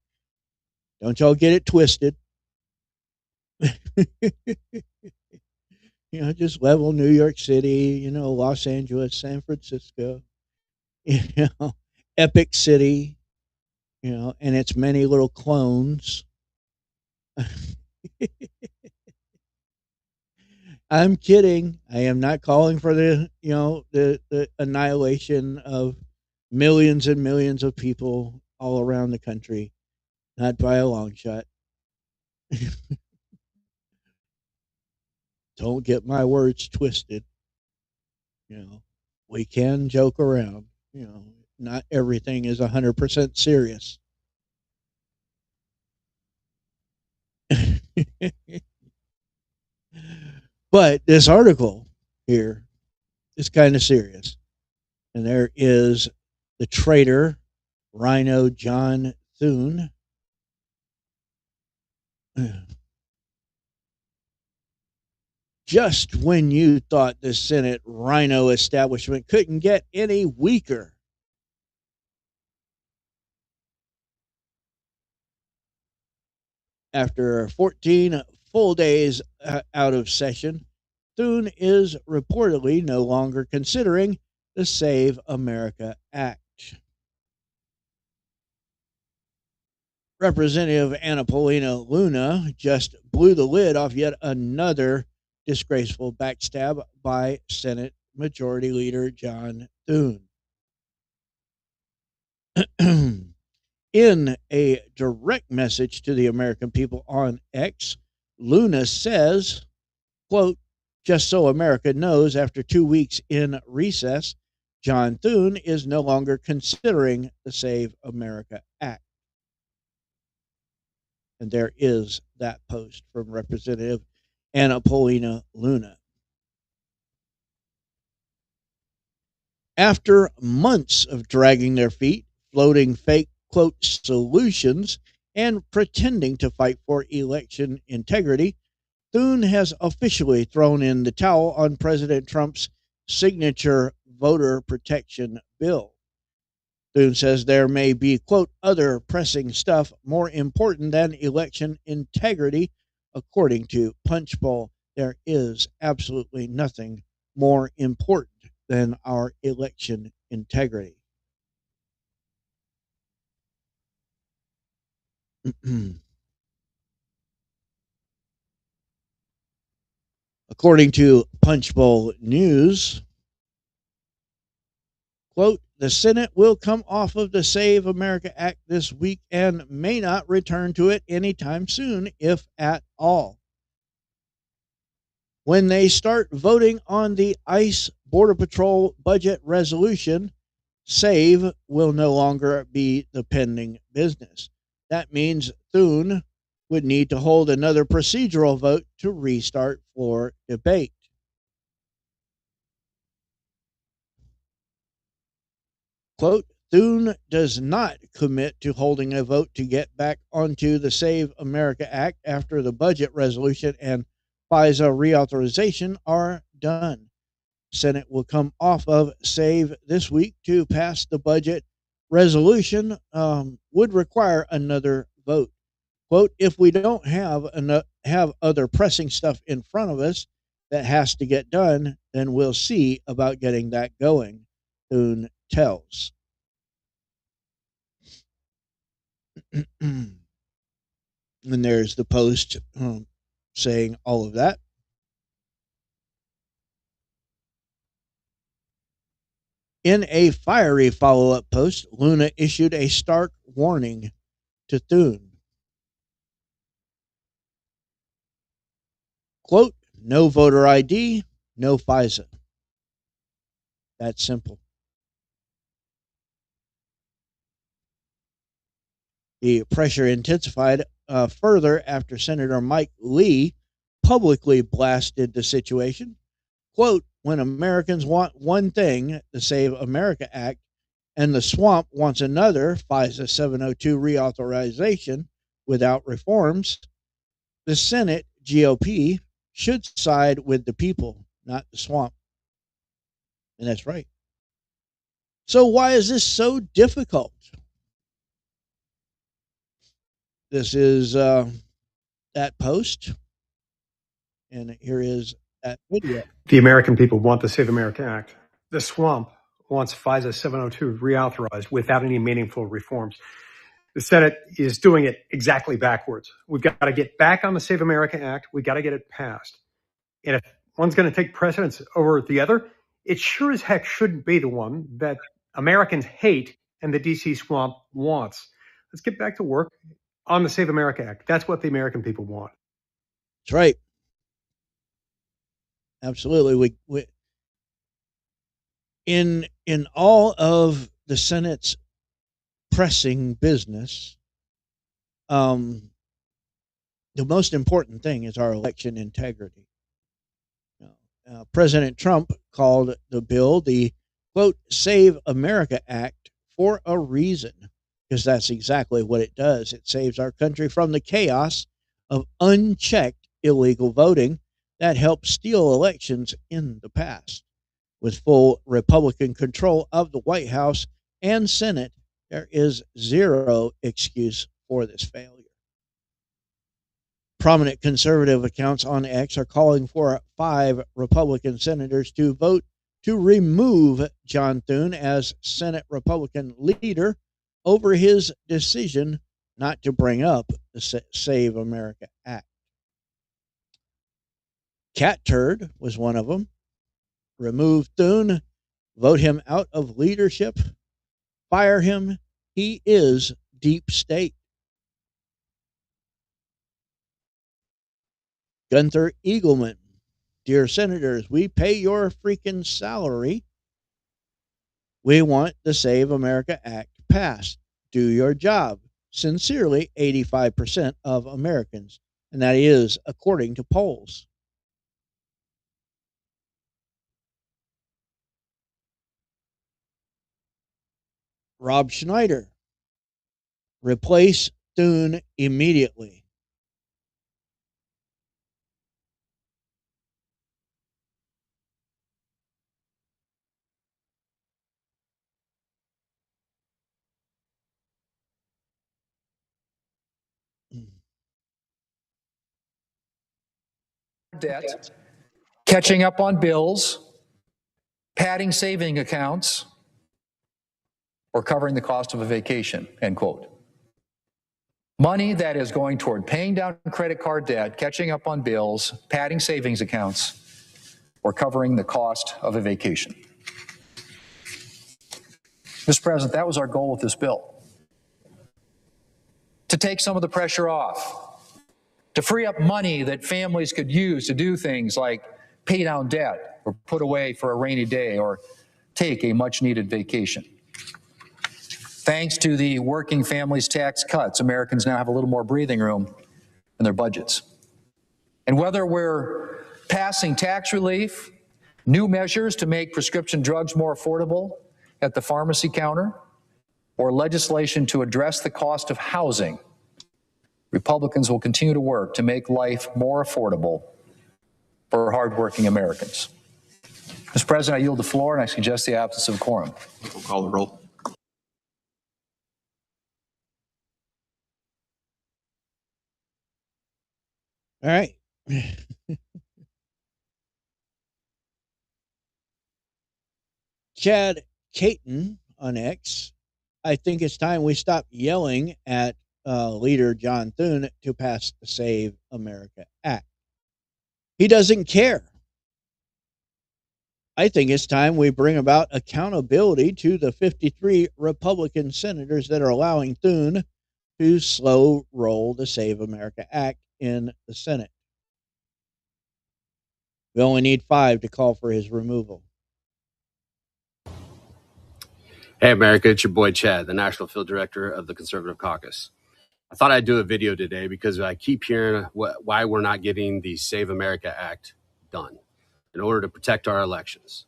Don't y'all get it twisted. Just level New York City, Los Angeles, San Francisco, you know, Epic City, and its many little clones. I'm kidding. I am not calling for the annihilation of millions and millions of people all around the country. Not by a long shot. Don't get my words twisted. You know, we can joke around. Not everything is 100% serious. But this article here is kind of serious. And there is the traitor, RINO John Thune. Just when you thought the Senate RINO establishment couldn't get any weaker. After 14 full days out of session, Thune is reportedly no longer considering the Save America Act. Representative Annapolina Luna just blew the lid off yet another disgraceful backstab by Senate Majority Leader John Thune. In a direct message to the American people on X, Luna says, quote, just so America knows, after 2 weeks in recess, John Thune is no longer considering the Save America Act. And there is that post from Representative Annapolina Luna. After months of dragging their feet, floating fake, quote, solutions, and pretending to fight for election integrity, Thune has officially thrown in the towel on President Trump's signature voter protection bill. Thune says there may be, quote, other pressing stuff more important than election integrity. According to Punchbowl, there is absolutely nothing more important than our election integrity. According to Punchbowl News, quote, the Senate will come off of the Save America Act this week and may not return to it anytime soon, if at all. When they start voting on the ICE Border Patrol budget resolution, Save will no longer be the pending business. That means Thune would need to hold another procedural vote to restart floor debate. Quote, Thune does not commit to holding a vote to get back onto the Save America Act after the budget resolution and FISA reauthorization are done. Senate will come off of Save this week to pass the budget resolution, would require another vote. Quote, if we don't have other pressing stuff in front of us that has to get done, then we'll see about getting that going, Thune tells. And there's the post saying all of that. In a fiery follow-up post, Luna issued a stark warning to Thune. Quote, no voter ID, no FISA. That's simple. The pressure intensified further after Senator Mike Lee publicly blasted the situation. Quote, when Americans want one thing, the Save America Act, and the swamp wants another, FISA 702 reauthorization without reforms, the Senate GOP should side with the people, not the swamp. And that's right. So why is this so difficult? This is that post, and here is that video. The American people want the Save America Act. The swamp wants FISA 702 reauthorized without any meaningful reforms. The Senate is doing it exactly backwards. We've got to get back on the Save America Act. We've got to get it passed. And if one's going to take precedence over the other, it sure as heck shouldn't be the one that Americans hate and the DC swamp wants. Let's get back to work on the Save America Act. That's what the American people want. That's right. Absolutely. We in all of the Senate's pressing business, the most important thing is our election integrity. President Trump called the bill the, quote, Save America Act for a reason, because that's exactly what it does. It saves our country from the chaos of unchecked illegal voting that helped steal elections in the past. With full Republican control of the White House and Senate, there is zero excuse for this failure. Prominent conservative accounts on X are calling for 5 Republican senators to vote to remove John Thune as Senate Republican leader over his decision not to bring up the Save America Act. Cat Turd was one of them. Remove Thune, vote him out of leadership, fire him. He is deep state. Gunther Eagleman, dear senators, we pay your freaking salary. We want the Save America Act passed. Do your job. Sincerely, 85% of Americans. And that is according to polls. Rob Schneider, replace Thune immediately. Debt, catching up on bills, padding saving accounts, or covering the cost of a vacation, end quote. Money that is going toward paying down credit card debt, catching up on bills, padding savings accounts, or covering the cost of a vacation. Mr. President, that was our goal with this bill. To take some of the pressure off, to free up money that families could use to do things like pay down debt or put away for a rainy day or take a much-needed vacation. Thanks to the working families tax cuts, Americans now have a little more breathing room in their budgets. And whether we're passing tax relief, new measures to make prescription drugs more affordable at the pharmacy counter, or legislation to address the cost of housing, Republicans will continue to work to make life more affordable for hardworking Americans. Mr. President, I yield the floor, and I suggest the absence of a quorum. We'll call the roll. All right. Chad Caton on X, I think it's time we stop yelling at leader John Thune to pass the Save America Act. He doesn't care. I think it's time we bring about accountability to the 53 Republican senators that are allowing Thune to slow roll the Save America Act in the Senate. We only need 5 to call for his removal. Hey, America, it's your boy Chad, the National Field Director of the Conservative Caucus. I thought I'd do a video today because I keep hearing why we're not getting the Save America Act done in order to protect our elections.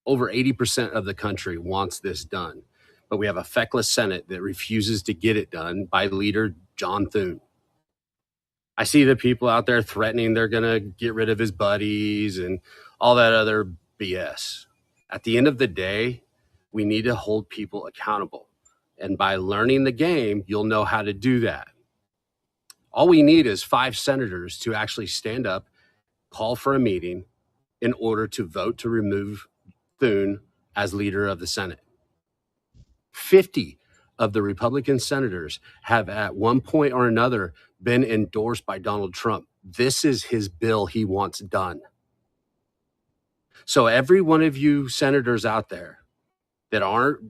Over 80% of the country wants this done, but we have a feckless Senate that refuses to get it done by leader John Thune. I see the people out there threatening they're going to get rid of his buddies and all that other BS. At the end of the day, We need to hold people accountable. And by learning the game, you'll know how to do that. All we need is 5 senators to actually stand up, call for a meeting in order to vote to remove Thune as leader of the Senate. 50 of the Republican senators have at one point or another been endorsed by Donald Trump. This is his bill he wants done. So every one of you senators out there that aren't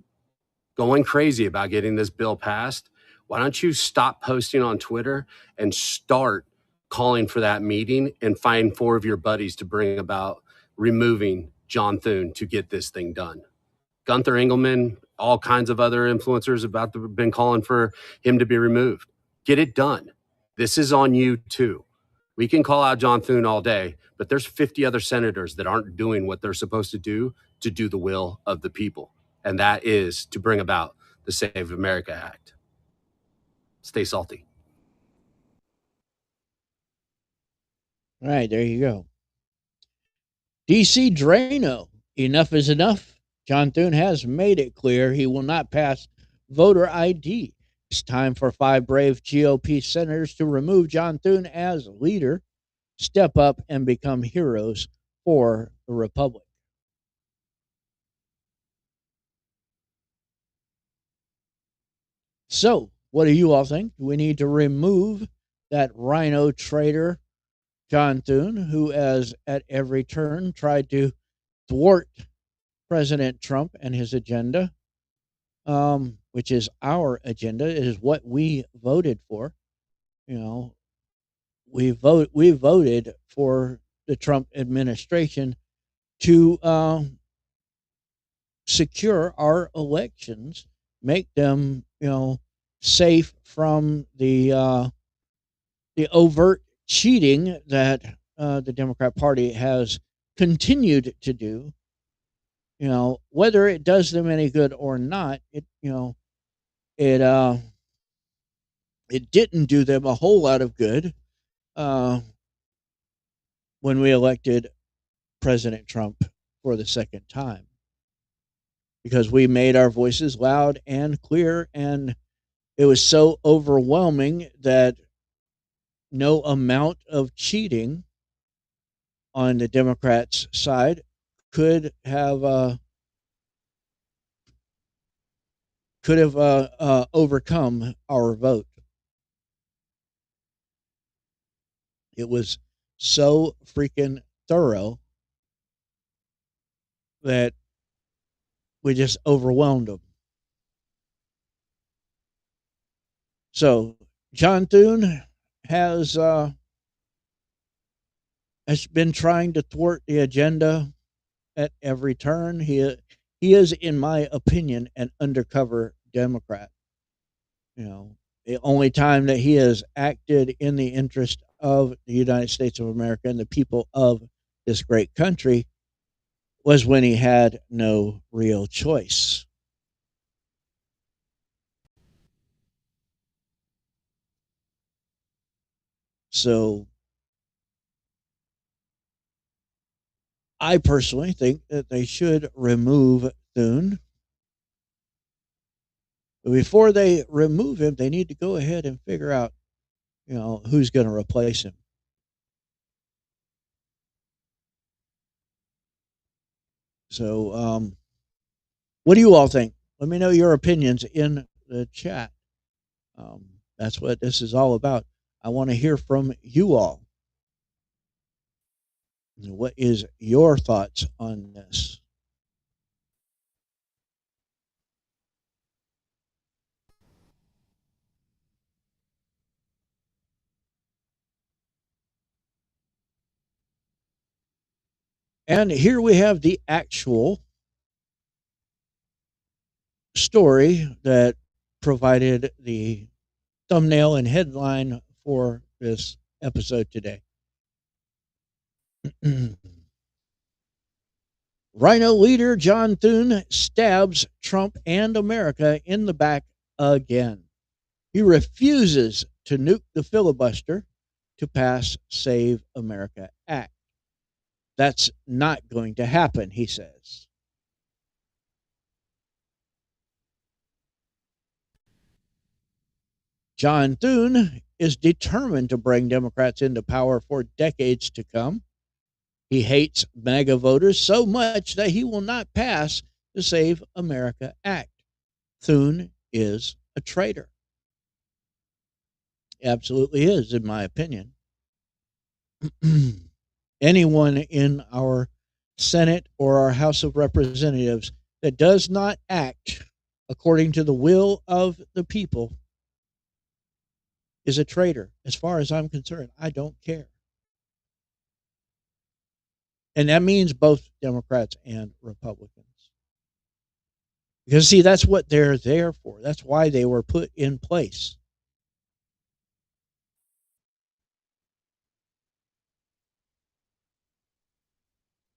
going crazy about getting this bill passed, why don't you stop posting on Twitter and start calling for that meeting and find 4 of your buddies to bring about removing John Thune to get this thing done. Gunther Engelman, all kinds of other influencers been calling for him to be removed. Get it done. This is on you too. We can call out John Thune all day, but there's 50 other senators that aren't doing what they're supposed to do the will of the people. And that is to bring about the Save America Act. Stay salty. All right, there you go. DC Drano, enough is enough. John Thune has made it clear he will not pass voter ID. It's time for 5 brave GOP senators to remove John Thune as leader, step up, and become heroes for the Republic. So, what do you all think? We need to remove that RINO traitor, John Thune, who has at every turn tried to thwart President Trump and his agenda, which is our agenda. It is what we voted for. You know, we voted for the Trump administration to secure our elections, make them, safe from the overt cheating that the Democrat Party has continued to do. Whether it does them any good or not, it didn't do them a whole lot of good when we elected President Trump for the second time, because we made our voices loud and clear, and it was so overwhelming that no amount of cheating on the Democrats' side could have overcome our vote. It was so freaking thorough that we just overwhelmed them. So John Thune has been trying to thwart the agenda at every turn. He is, in my opinion, an undercover Democrat. The only time that he has acted in the interest of the United States of America and the people of this great country was when he had no real choice. So I personally think that they should remove Thune. But before they remove him, they need to go ahead and figure out, who's going to replace him. So, what do you all think? Let me know your opinions in the chat. That's what this is all about. I want to hear from you all. What is your thoughts on this? And here we have the actual story that provided the thumbnail and headline for this episode today. RINO leader John Thune stabs Trump and America in the back again. He refuses to nuke the filibuster to pass Save America Act. That's not going to happen, he says. John Thune is determined to bring Democrats into power for decades to come. He hates MAGA voters so much that he will not pass the Save America Act. Thune is a traitor. He absolutely is, in my opinion. Anyone in our Senate or our House of Representatives that does not act according to the will of the people is a traitor. As far as I'm concerned, I don't care. And that means both Democrats and Republicans. Because, see, that's what they're there for. That's why they were put in place.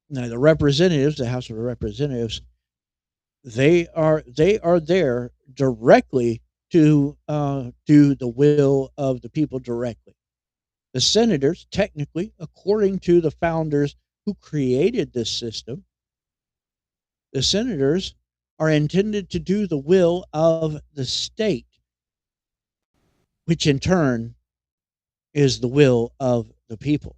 Now, the representatives, the House of Representatives, they are there directly to do the will of the people directly. The senators, technically, according to the founders who created this system, the senators are intended to do the will of the state, which in turn is the will of the people.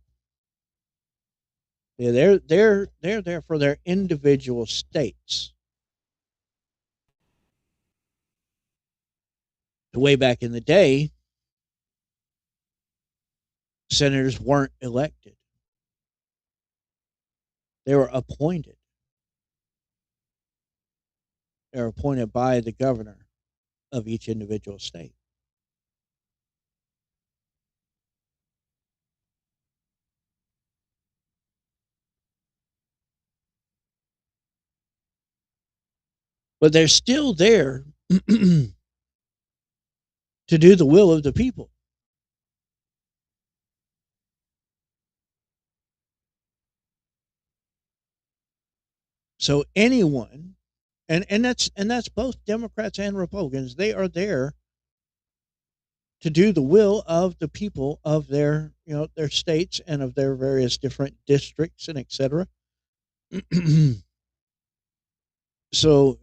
They're there for their individual states. Way back in the day, senators weren't elected. They were appointed. They were appointed by the governor of each individual state. But they're still there to do the will of the people. So anyone, and that's both Democrats and Republicans, they are there to do the will of the people of their their states and of their various different districts and etc. So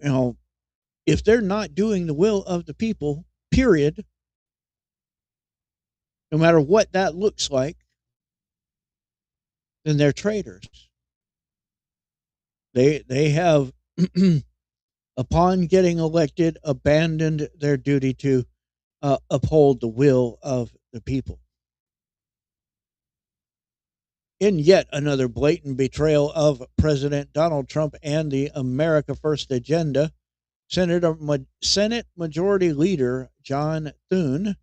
if they're not doing the will of the people, period, no matter what that looks like, then they're traitors. They have upon getting elected abandoned their duty to uphold the will of the people. In yet another blatant betrayal of President Donald Trump and the America First agenda, Senate Majority Leader John Thune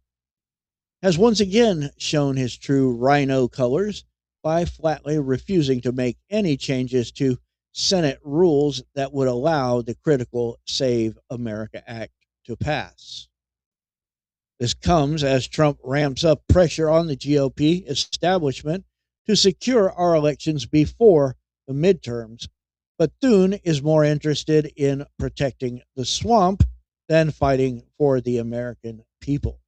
has once again shown his true RINO colors by flatly refusing to make any changes to Senate rules that would allow the critical Save America Act to pass. This comes as Trump ramps up pressure on the GOP establishment to secure our elections before the midterms. But Thune is more interested in protecting the swamp than fighting for the American people.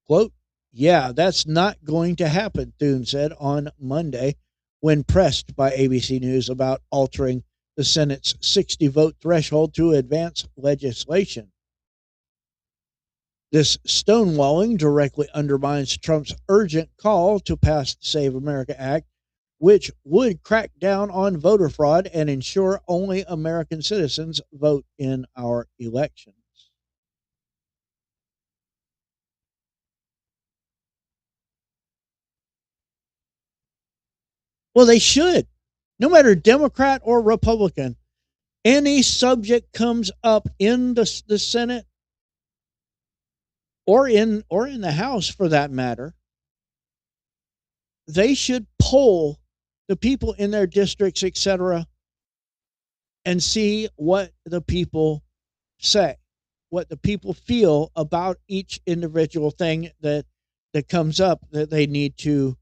Quote, "Yeah, that's not going to happen," Thune said on Monday when pressed by ABC News about altering the Senate's 60-vote threshold to advance legislation. This stonewalling directly undermines Trump's urgent call to pass the Save America Act, which would crack down on voter fraud and ensure only American citizens vote in our elections. Well, they should. No matter Democrat or Republican, any subject comes up in the Senate or in the House for that matter, they should poll the people in their districts, etc., and see what the people say, what the people feel about each individual thing that comes up that they need to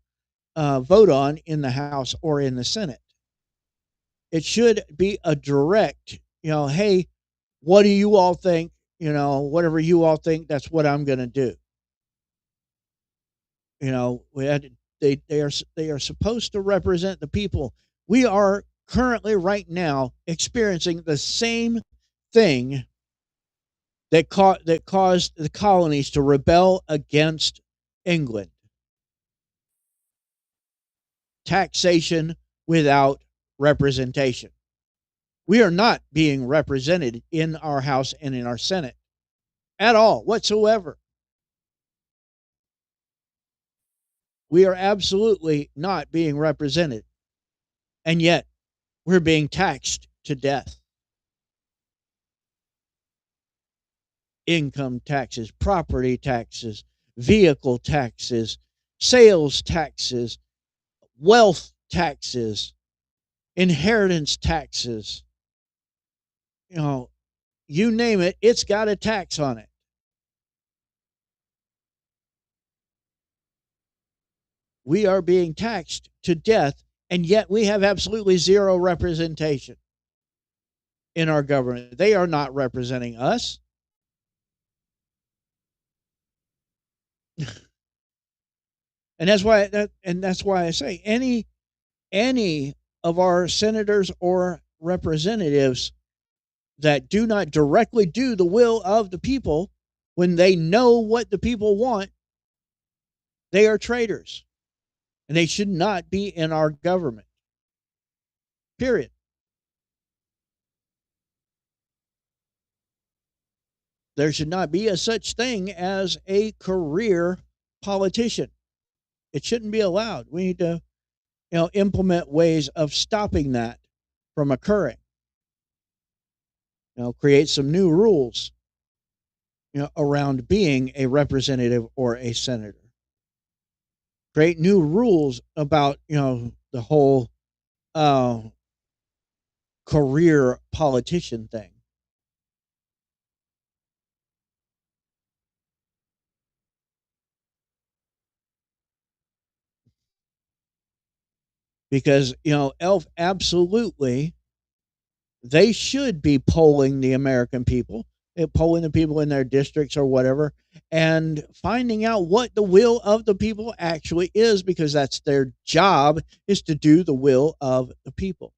vote on in the House or in the Senate. It should be a direct, hey, what do you all think? Whatever you all think, that's what I'm going to do. They are supposed to represent the people. We are currently right now experiencing the same thing that caused the colonies to rebel against England. Taxation without representation. We are not being represented in our House and in our Senate at all, whatsoever. We are absolutely not being represented. And yet, we're being taxed to death. Income taxes, property taxes, vehicle taxes, sales taxes, wealth taxes, inheritance taxes. You name it, it's got a tax on it. We are being taxed to death, and yet we have absolutely zero representation in our government. They are not representing us. And that's why I say any of our senators or representatives that do not directly do the will of the people when they know what the people want, they are traitors. And they should not be in our government. Period. There should not be a such thing as a career politician. It shouldn't be allowed. We need to, implement ways of stopping that from occurring. Create some new rules, around being a representative or a senator. Create new rules about, the whole career politician thing. Because, ELF absolutely, they should be polling the American people, polling the people in their districts or whatever, and finding out what the will of the people actually is, because that's their job, is to do the will of the people.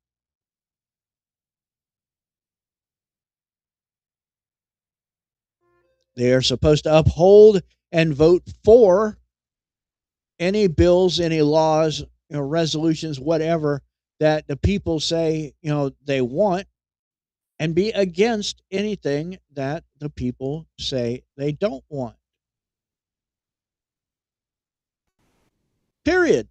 They are supposed to uphold and vote for any bills, any laws, resolutions, whatever, that the people say, they want, and be against anything that the people say they don't want. Period.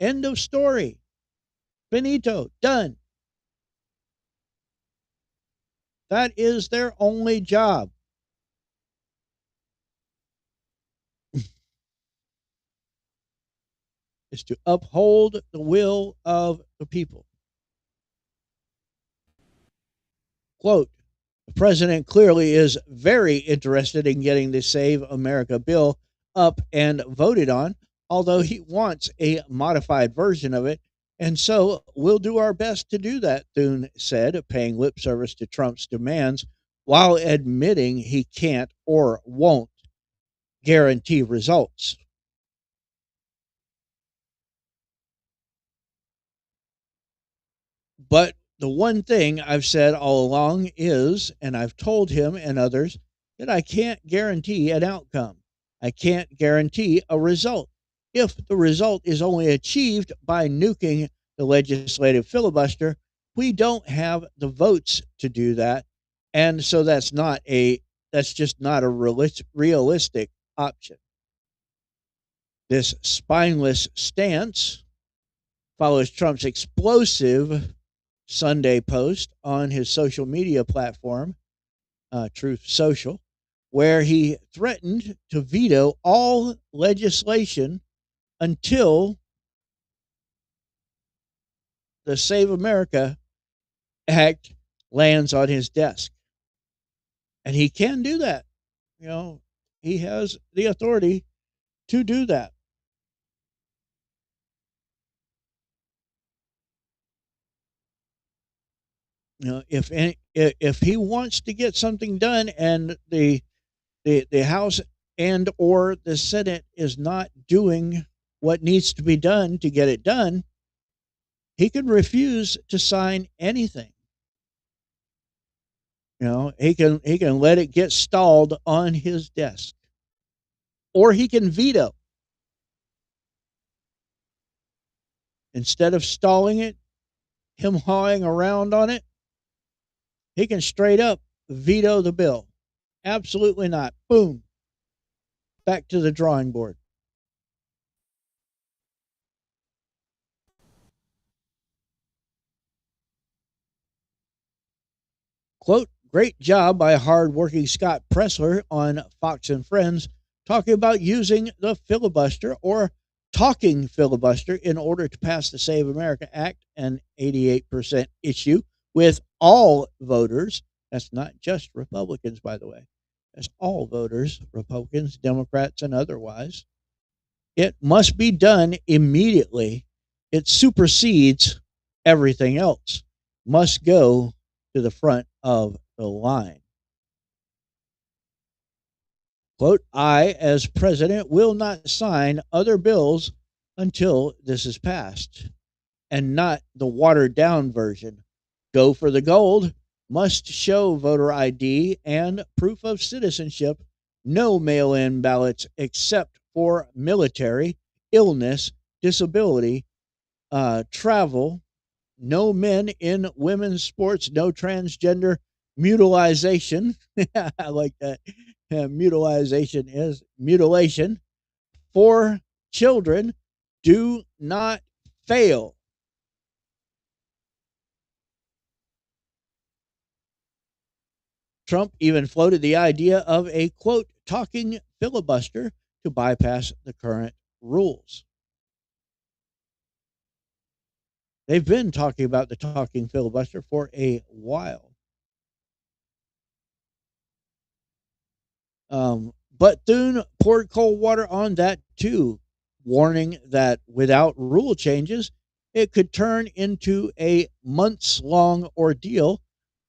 End of story. Finito. Done. That is their only job. Is to uphold the will of the people. Quote, the president clearly is very interested in getting the Save America bill up and voted on, although he wants a modified version of it, and so we'll do our best to do that, Thune said, paying lip service to Trump's demands while admitting he can't or won't guarantee results. But the one thing I've said all along is, and I've told him and others, that I can't guarantee an outcome. I can't guarantee a result. If the result is only achieved by nuking the legislative filibuster, we don't have the votes to do that. And so that's just not a realistic option. This spineless stance follows Trump's explosive Sunday post on his social media platform, Truth Social, where he threatened to veto all legislation until the Save America Act lands on his desk. And he can do that. He has the authority to do that. If he wants to get something done and the House and or the Senate is not doing what needs to be done to get it done, he can refuse to sign anything. He can let it get stalled on his desk, or he can veto. Instead of stalling it, him hawing around on it, he can straight up veto the bill. Absolutely not. Boom. Back to the drawing board. Quote, great job by hardworking Scott Pressler on Fox and Friends talking about using the filibuster or talking filibuster in order to pass the Save America Act, an 88% issue with all voters. That's not just Republicans, by the way. That's all voters, Republicans, Democrats, and otherwise. It must be done immediately. It supersedes everything else. Must go to the front of the line. Quote, I, as president, will not sign other bills until this is passed, and not the watered down version. Go for the gold, must show voter ID and proof of citizenship, no mail in ballots except for military, illness, disability, travel, no men in women's sports, no transgender mutilization. I like that. Mutilization is mutilation for children. Do not fail. Trump even floated the idea of a quote talking filibuster to bypass the current rules. They've been talking about the talking filibuster for a while. But Thune poured cold water on that too, warning that without rule changes, it could turn into a months-long ordeal,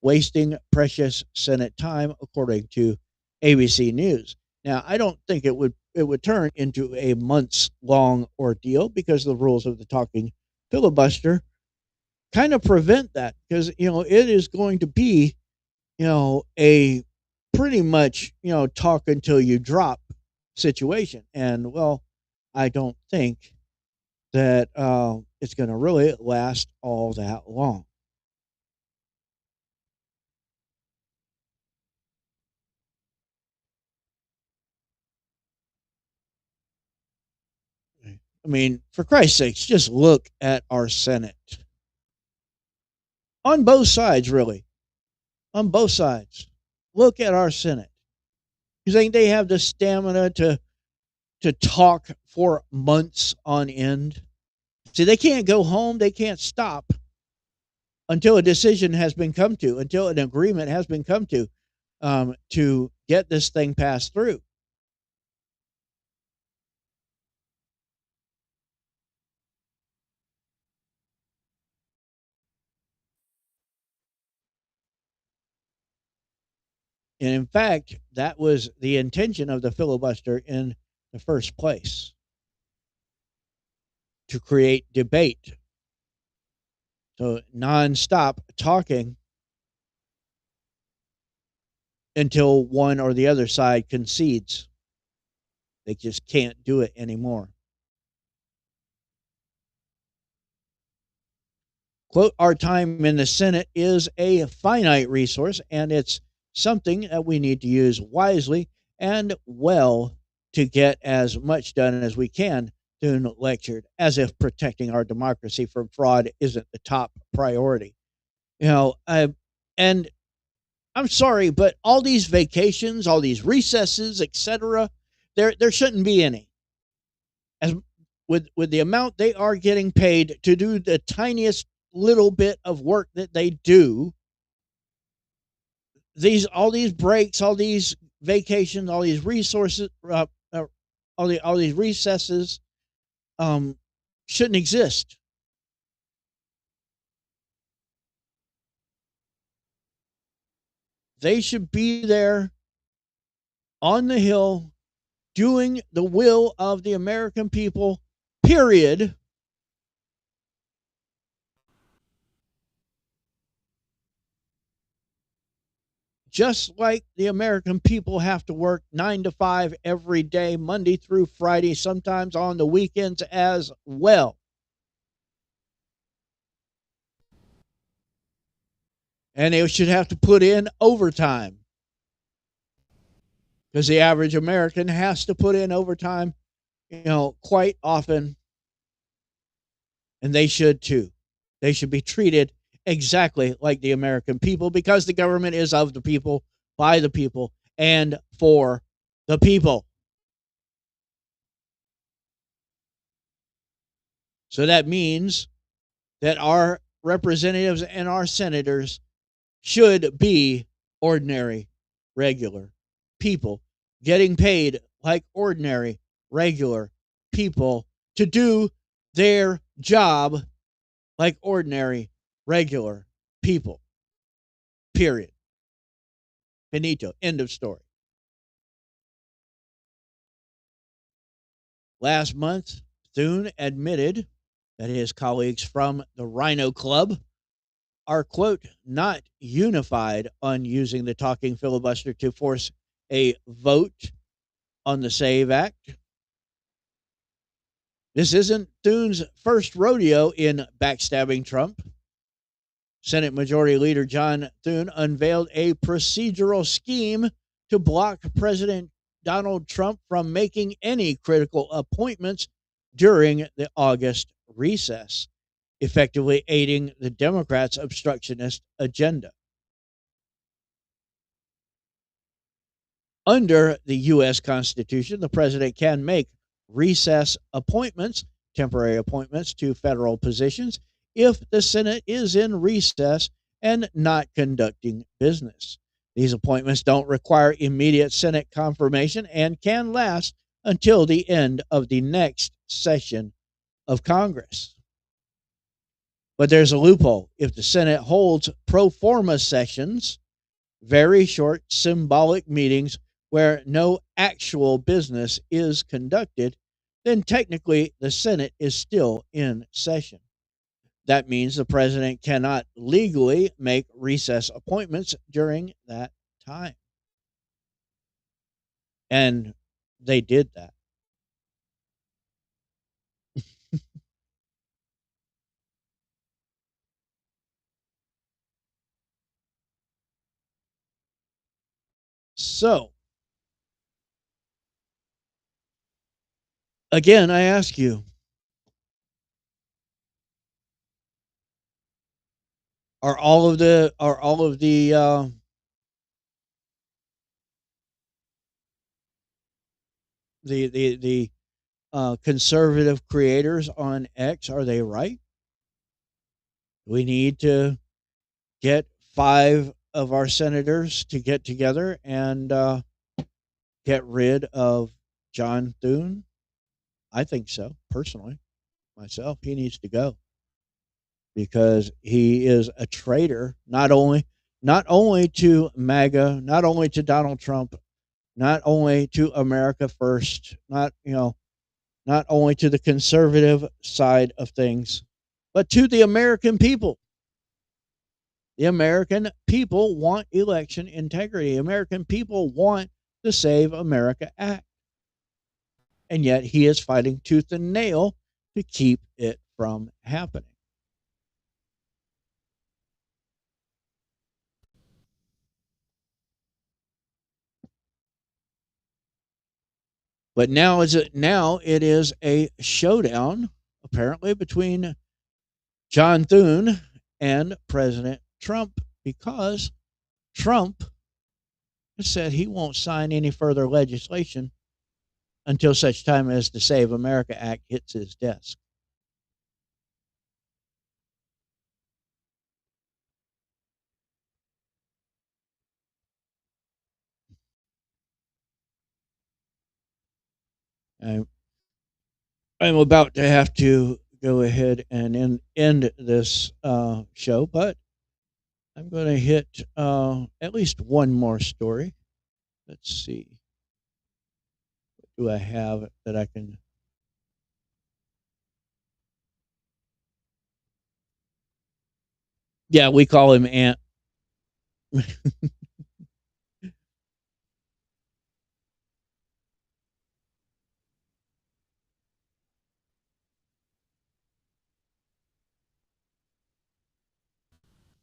wasting precious Senate time, according to ABC News. Now, I don't think it would turn into a months-long ordeal because the rules of the talking filibuster kind of prevent that, because it is going to be a pretty much talk until you drop situation. And well, I don't think that it's going to really last all that long. I mean, for Christ's sakes, just look at our Senate on both sides, really, on both sides. Look at our Senate. You think they have the stamina to talk for months on end? See, they can't go home. They can't stop until a decision has been come to, until an agreement has been come to get this thing passed through. And in fact, that was the intention of the filibuster in the first place, to create debate. So nonstop talking until one or the other side concedes. They just can't do it anymore. Quote, our time in the Senate is a finite resource, and it's something that we need to use wisely and well to get as much done as we can. Thune lectured, as if protecting our democracy from fraud isn't the top priority. And I'm sorry, but all these vacations, all these recesses, etc., there shouldn't be any. As with the amount they are getting paid to do the tiniest little bit of work that they do, all these breaks, all these vacations, all these resources, all these recesses, shouldn't exist. They should be there on the Hill doing the will of the American people, period. just like the American people have to work 9 to 5 every day, Monday through Friday, sometimes on the weekends as well. And they should have to put in overtime because the average American has to put in overtime, quite often. And they should too. They should be treated exactly like the American people because the government is of the people, by the people, and for the people. So that means that our representatives and our senators should be ordinary, regular people getting paid like ordinary, regular people to do their job like ordinary, regular people. Period. Finito. End of story. Last month, Thune admitted that his colleagues from the RINO Club are, quote, not unified on using the talking filibuster to force a vote on the SAVE Act. This isn't Thune's first rodeo in backstabbing Trump. Senate Majority Leader John Thune unveiled a procedural scheme to block President Donald Trump from making any critical appointments during the August recess, effectively aiding the Democrats' obstructionist agenda. Under the U.S. Constitution, the president can make recess appointments, temporary appointments to federal positions, if the Senate is in recess and not conducting business. These appointments don't require immediate Senate confirmation and can last until the end of the next session of Congress. But there's a loophole. If the Senate holds pro forma sessions, very short symbolic meetings where no actual business is conducted, then technically the Senate is still in session. That means the president cannot legally make recess appointments during that time. And they did that. So, again, I ask you, are all of the conservative creators on X, are they right? We need to get 5 of our senators to get together and get rid of John Thune? I think so, personally. Myself, he needs to go because he is a traitor, not only to MAGA, not only to Donald Trump, not only to America first, not only to the conservative side of things, but to the American people. The American people want election integrity. American people want the Save America Act. And yet he is fighting tooth and nail to keep it from happening. But now it is a showdown, apparently, between John Thune and President Trump, because Trump has said he won't sign any further legislation until such time as the Save America Act hits his desk. I'm about to have to go ahead and end this show, but I'm going to hit at least one more story. Let's see. What do I have that I can? Yeah, we call him Ant.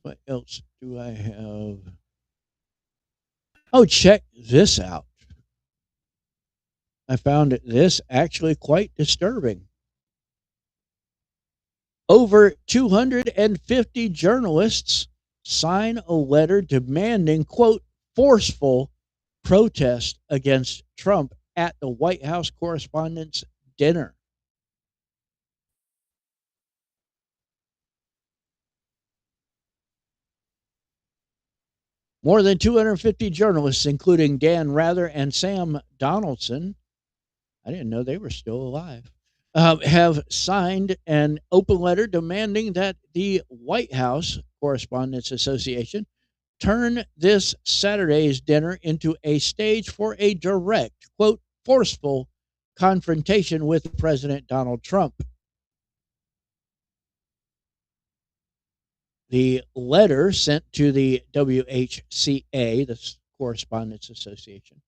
What else do I have? Oh, check this out. I found this actually quite disturbing. Over 250 journalists sign a letter demanding, quote, forceful protest against Trump at the White House Correspondents' Dinner. More than 250 journalists, including Dan Rather and Sam Donaldson, I didn't know they were still alive, have signed an open letter demanding that the White House Correspondents Association turn this Saturday's dinner into a stage for a direct, quote, forceful confrontation with President Donald Trump. The letter sent to the WHCA, the Correspondents Association,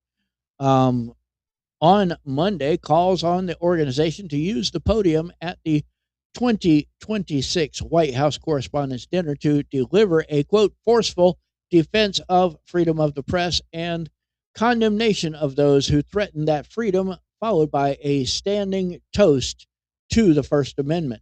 on Monday calls on the organization to use the podium at the 2026 White House Correspondents' Dinner to deliver a, quote, forceful defense of freedom of the press and condemnation of those who threaten that freedom, followed by a standing toast to the First Amendment.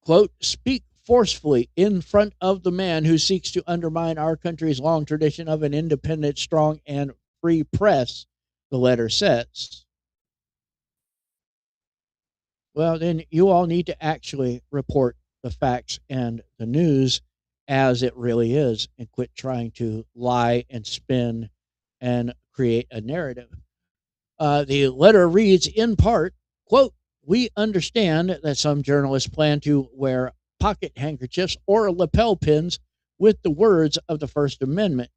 Quote, speak forcefully in front of the man who seeks to undermine our country's long tradition of an independent, strong, and free press, the letter says. Well, then you all need to actually report the facts and the news as it really is and quit trying to lie and spin and create a narrative. The letter reads in part, quote, we understand that some journalists plan to wear pocket handkerchiefs or lapel pins with the words of the First Amendment.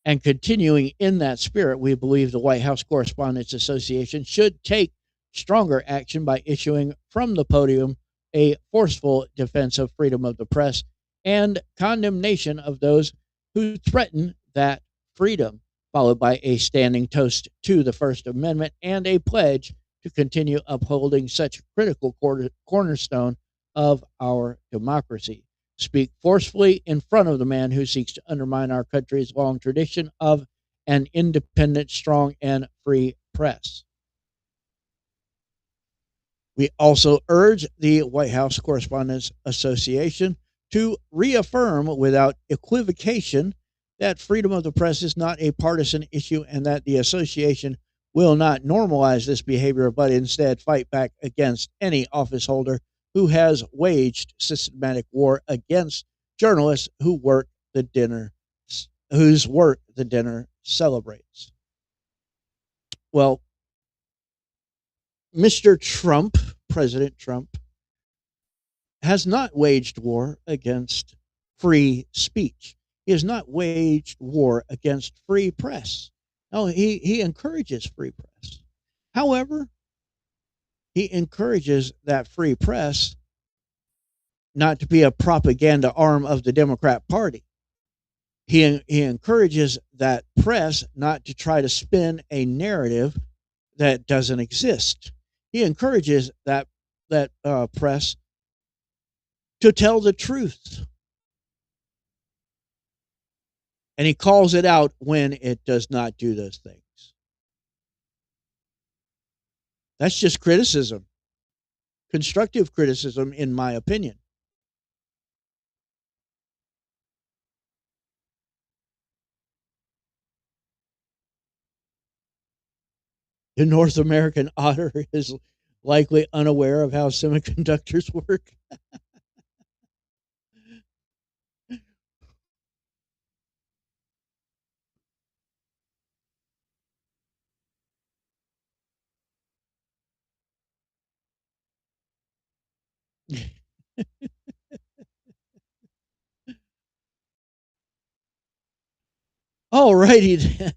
And continuing in that spirit, we believe the White House Correspondents Association should take stronger action by issuing from the podium a forceful defense of freedom of the press and condemnation of those who threaten that freedom, followed by a standing toast to the First Amendment and a pledge to continue upholding such critical cornerstone of our democracy. Speak forcefully in front of the man who seeks to undermine our country's long tradition of an independent, strong, and free press. We also urge the White House Correspondents Association to reaffirm without equivocation that freedom of the press is not a partisan issue and that the association will not normalize this behavior, but instead fight back against any office holder who has waged systematic war against journalists whose work the dinner celebrates. Well, Mr. Trump, President Trump, has not waged war against free speech. He has not waged war against free press. No, he encourages free press. However, he encourages that free press not to be a propaganda arm of the Democrat Party. He encourages that press not to try to spin a narrative that doesn't exist. He encourages that press to tell the truth. And he calls it out when it does not do those things. That's just criticism. Constructive criticism, in my opinion. The North American otter is likely unaware of how semiconductors work. All righty then.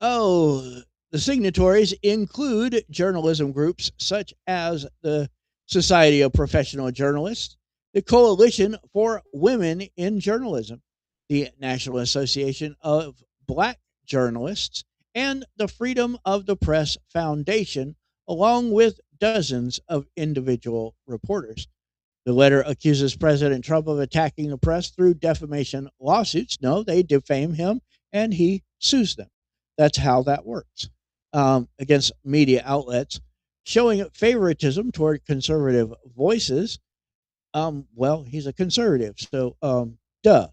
Oh, the signatories include journalism groups such as the Society of Professional Journalists, the Coalition for Women in Journalism, the National Association of Black Journalists, and the Freedom of the Press Foundation, along with dozens of individual reporters. The letter accuses President Trump of attacking the press through defamation lawsuits. No, they defame him and he sues them. That's how that works against media outlets, showing favoritism toward conservative voices. Well, he's a conservative, so duh.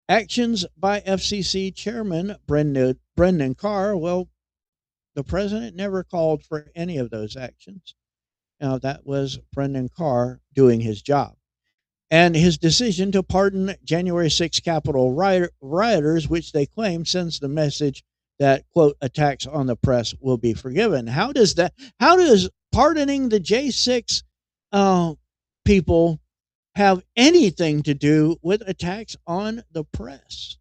Actions by FCC Chairman Brendan Carr. Well, the president never called for any of those actions. Now, that was Brendan Carr doing his job. And his decision to pardon January 6 Capitol rioters, which they claim sends the message that, quote, attacks on the press will be forgiven. How does pardoning the J6 people have anything to do with attacks on the press?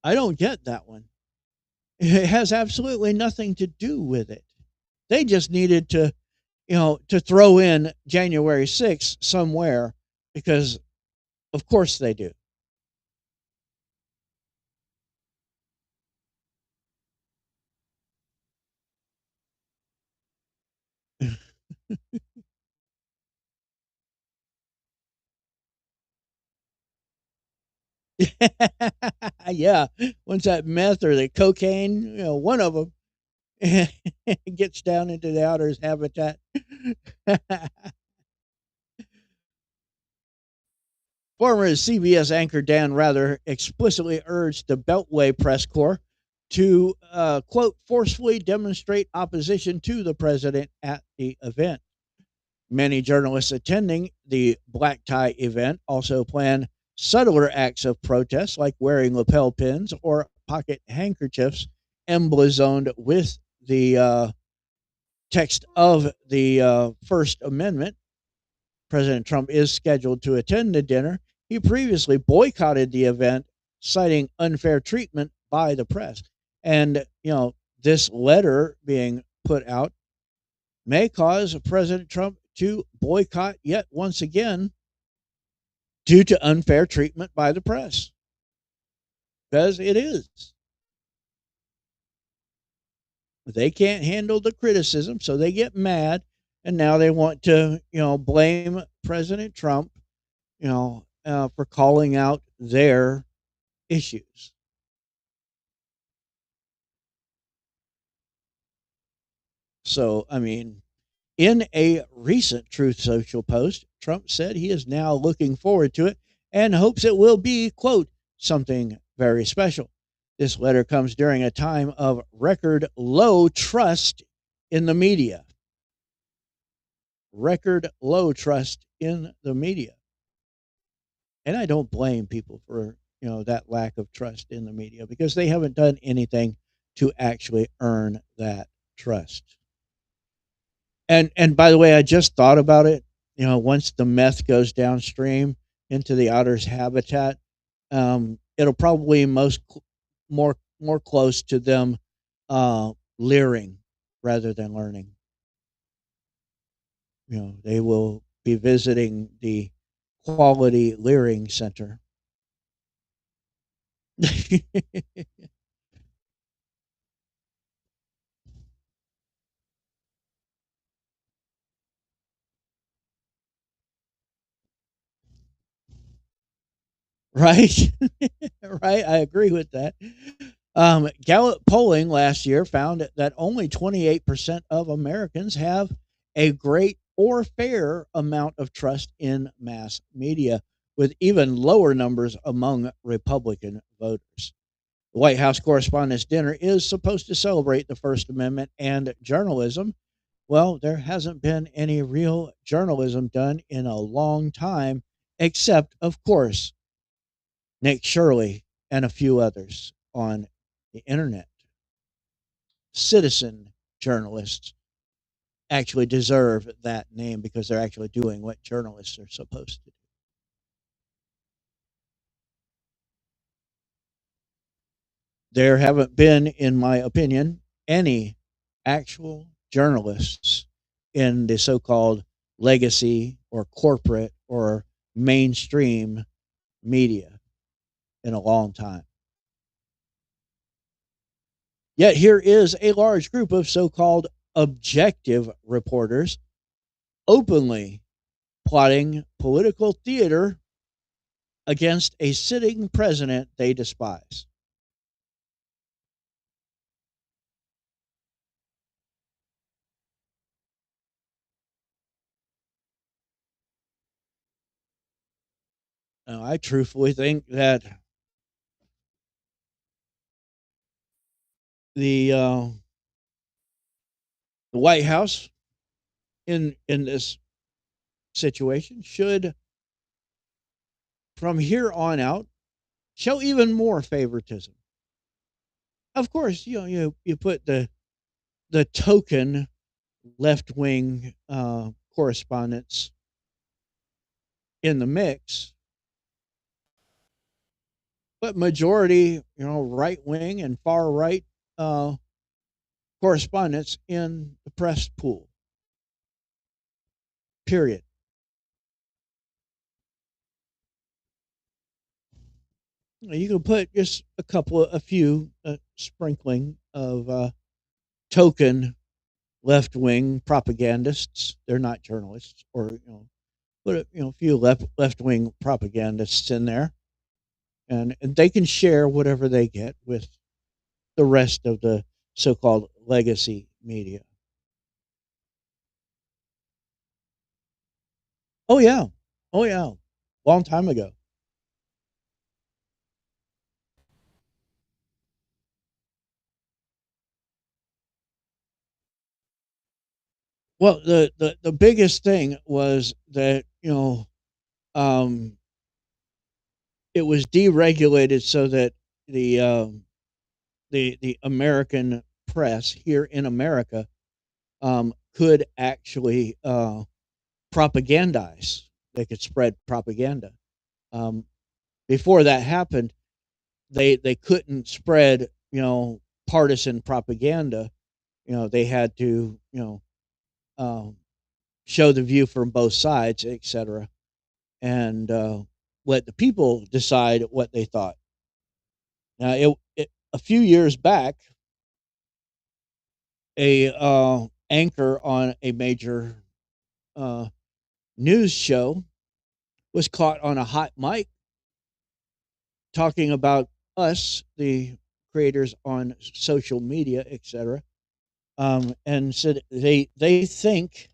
I don't get that one. It has absolutely nothing to do with it. They just needed to, to throw in January 6th somewhere because, of course, they do. Yeah, once that meth or the cocaine, one of them gets down into the outer's habitat. Former CBS anchor Dan Rather explicitly urged the Beltway press corps to, quote, forcefully demonstrate opposition to the president at the event. Many journalists attending the black tie event also plan subtler acts of protest, like wearing lapel pins or pocket handkerchiefs emblazoned with the text of the First Amendment. President Trump is scheduled to attend the dinner. He previously boycotted the event, citing unfair treatment by the press. And, this letter being put out may cause President Trump to boycott yet once again due to unfair treatment by the press. Because it is. They can't handle the criticism, so they get mad, and now they want to, blame President Trump, for calling out their issues. So, in a recent Truth Social post, Trump said he is now looking forward to it and hopes it will be, quote, something very special. This letter comes during a time of record low trust in the media. Record low trust in the media. And I don't blame people for, that lack of trust in the media because they haven't done anything to actually earn that trust. And by the way, I just thought about it. Once the meth goes downstream into the outer's habitat, it'll probably more close to them leering rather than learning. They will be visiting the Quality Leering Center. Right? Right. I agree with that. Gallup polling last year found that only 28% of Americans have a great or fair amount of trust in mass media, with even lower numbers among Republican voters. The White House Correspondents' Dinner is supposed to celebrate the First Amendment and journalism. Well, there hasn't been any real journalism done in a long time, except, of course, Nick Shirley and a few others on the internet. Citizen journalists actually deserve that name because they're actually doing what journalists are supposed to do. There haven't been, in my opinion, any actual journalists in the so called legacy or corporate or mainstream media in a long time. Yet here is a large group of so-called objective reporters openly plotting political theater against a sitting president they despise. Now, I truthfully think that the White House in this situation should, from here on out, show even more favoritism. Of course, you put the token left wing correspondents in the mix, but majority, right wing and far right uh, correspondents in the press pool. Period. You can put just a few sprinkling of token left wing propagandists. They're not journalists, or put a few left wing propagandists in there, and they can share whatever they get with the rest of the so-called legacy media. Oh yeah, oh yeah, long time ago. Well, the biggest thing was that um, it was deregulated so that the American press here in America could actually propagandize. They could spread propaganda. Um, Before that happened, they couldn't spread partisan propaganda. They had to um, show the view from both sides, etc., and let the people decide what they thought. Now, a few years back, a anchor on a major uh, news show was caught on a hot mic talking about us, the creators on social media, etc., and said they think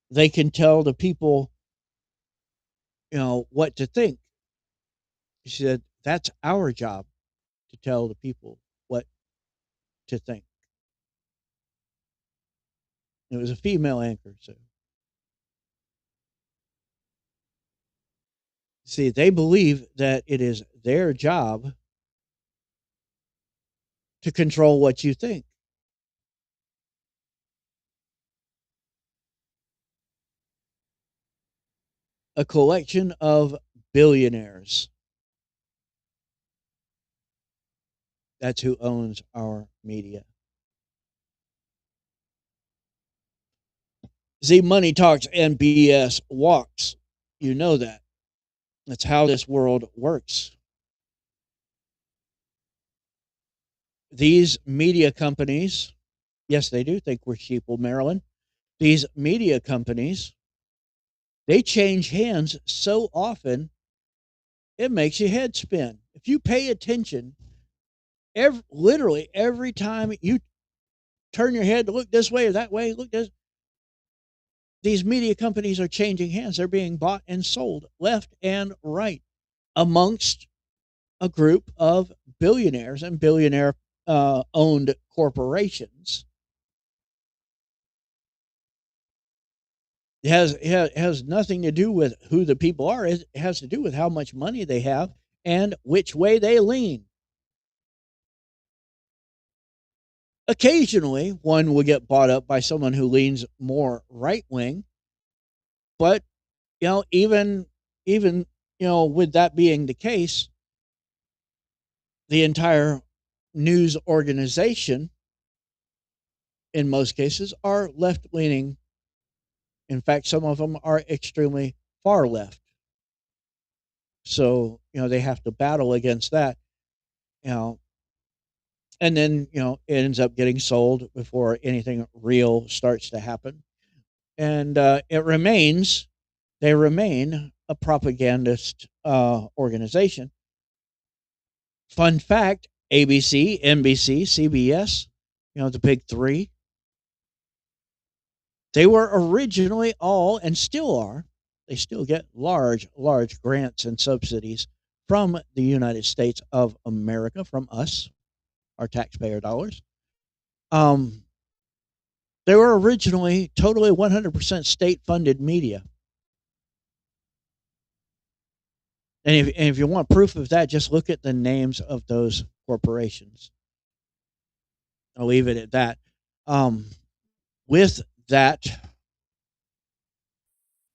they can tell the people, what to think. She said that's our job to tell the people what to think. It was a female anchor, so see, they believe that it is their job to control what you think. A collection of billionaires. That's who owns our media. Z Money talks and BS walks. You know that. That's how this world works. These media companies, yes, they do think we're sheeple, Maryland. These media companies, they change hands so often, it makes your head spin. If you pay attention, literally every time you turn your head to look this way or that way, look this. These media companies are changing hands. They're being bought and sold left and right amongst a group of billionaires and billionaire owned corporations. It has nothing to do with who the people are. It has to do with how much money they have and which way they lean. Occasionally, one will get bought up by someone who leans more right wing, but even with that being the case, the entire news organization, in most cases, are left leaning. In fact, some of them are extremely far left. So, they have to battle against that, and then, it ends up getting sold before anything real starts to happen. And they remain a propagandist organization. Fun fact, ABC, NBC, CBS, the big three, they were originally all, and still are, they still get large grants and subsidies from the United States of America, from us, our taxpayer dollars. They were originally totally 100% state-funded media. And if you want proof of that, just look at the names of those corporations. I'll leave it at that. With that,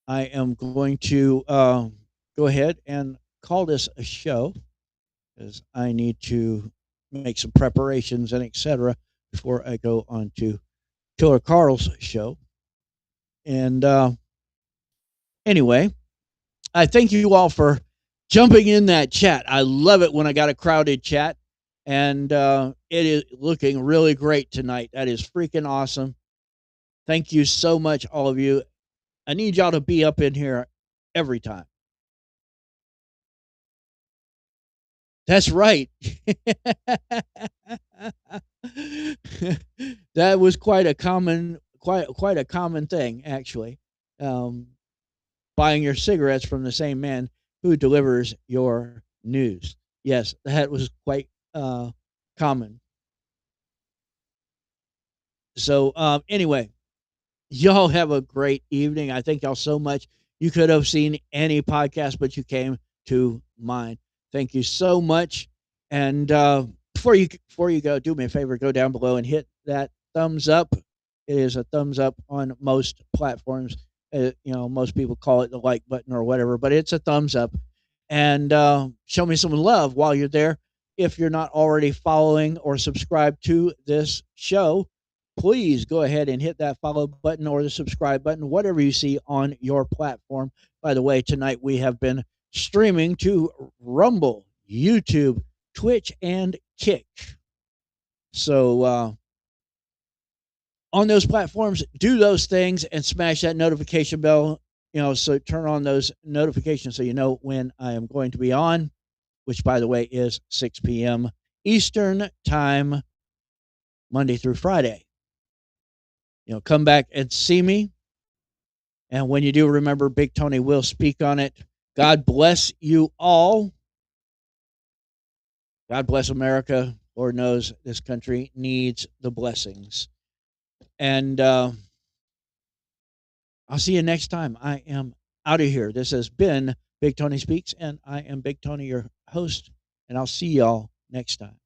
I am going to go ahead and call this a show, because I need to make some preparations and etc. before I go on to Killer Carl's show. And anyway, I thank you all for jumping in that chat. I love it when I got a crowded chat, and it is looking really great tonight. That is freaking awesome. Thank you so much, all of you. I need y'all to be up in here every time. That's right. That was quite a common thing, actually. Buying your cigarettes from the same man who delivers your news. Yes, that was quite common. So anyway, y'all have a great evening. I thank y'all so much. You could have seen any podcast, but you came to mine. Thank you so much. And before you go, do me a favor, go down below and hit that thumbs up. It is a thumbs up on most platforms. Most people call it the like button or whatever, but it's a thumbs up. And show me some love while you're there. If you're not already following or subscribed to this show, please go ahead and hit that follow button or the subscribe button, whatever you see on your platform. By the way, tonight we have been streaming to Rumble, YouTube, Twitch, and Kick. So on those platforms, do those things and smash that notification bell, so turn on those notifications so you know when I am going to be on, which, by the way, is 6 p.m. Eastern time, Monday through Friday. Come back and see me. And when you do, remember, Big Tony will speak on it. God bless you all. God bless America. Lord knows this country needs the blessings. And I'll see you next time. I am out of here. This has been Big Tony Speaks, and I am Big Tony, your host. And I'll see y'all next time.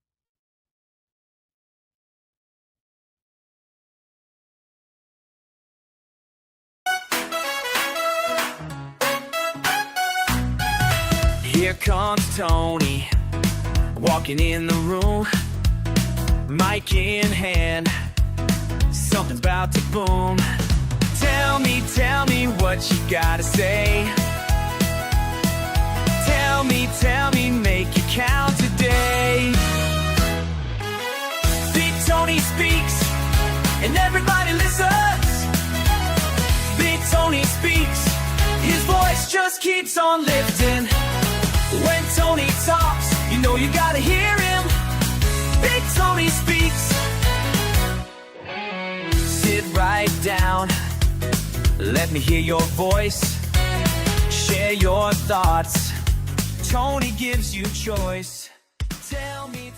Here comes Tony, walking in the room, mic in hand, something about to boom. Tell me what you gotta say. Tell me, make it count today. Big Tony speaks, and everybody listens. Big Tony speaks, his voice just keeps on lifting. When Tony talks, you know you gotta hear him. Big Tony speaks. Sit right down, let me hear your voice. Share your thoughts, Tony gives you choice. Tell me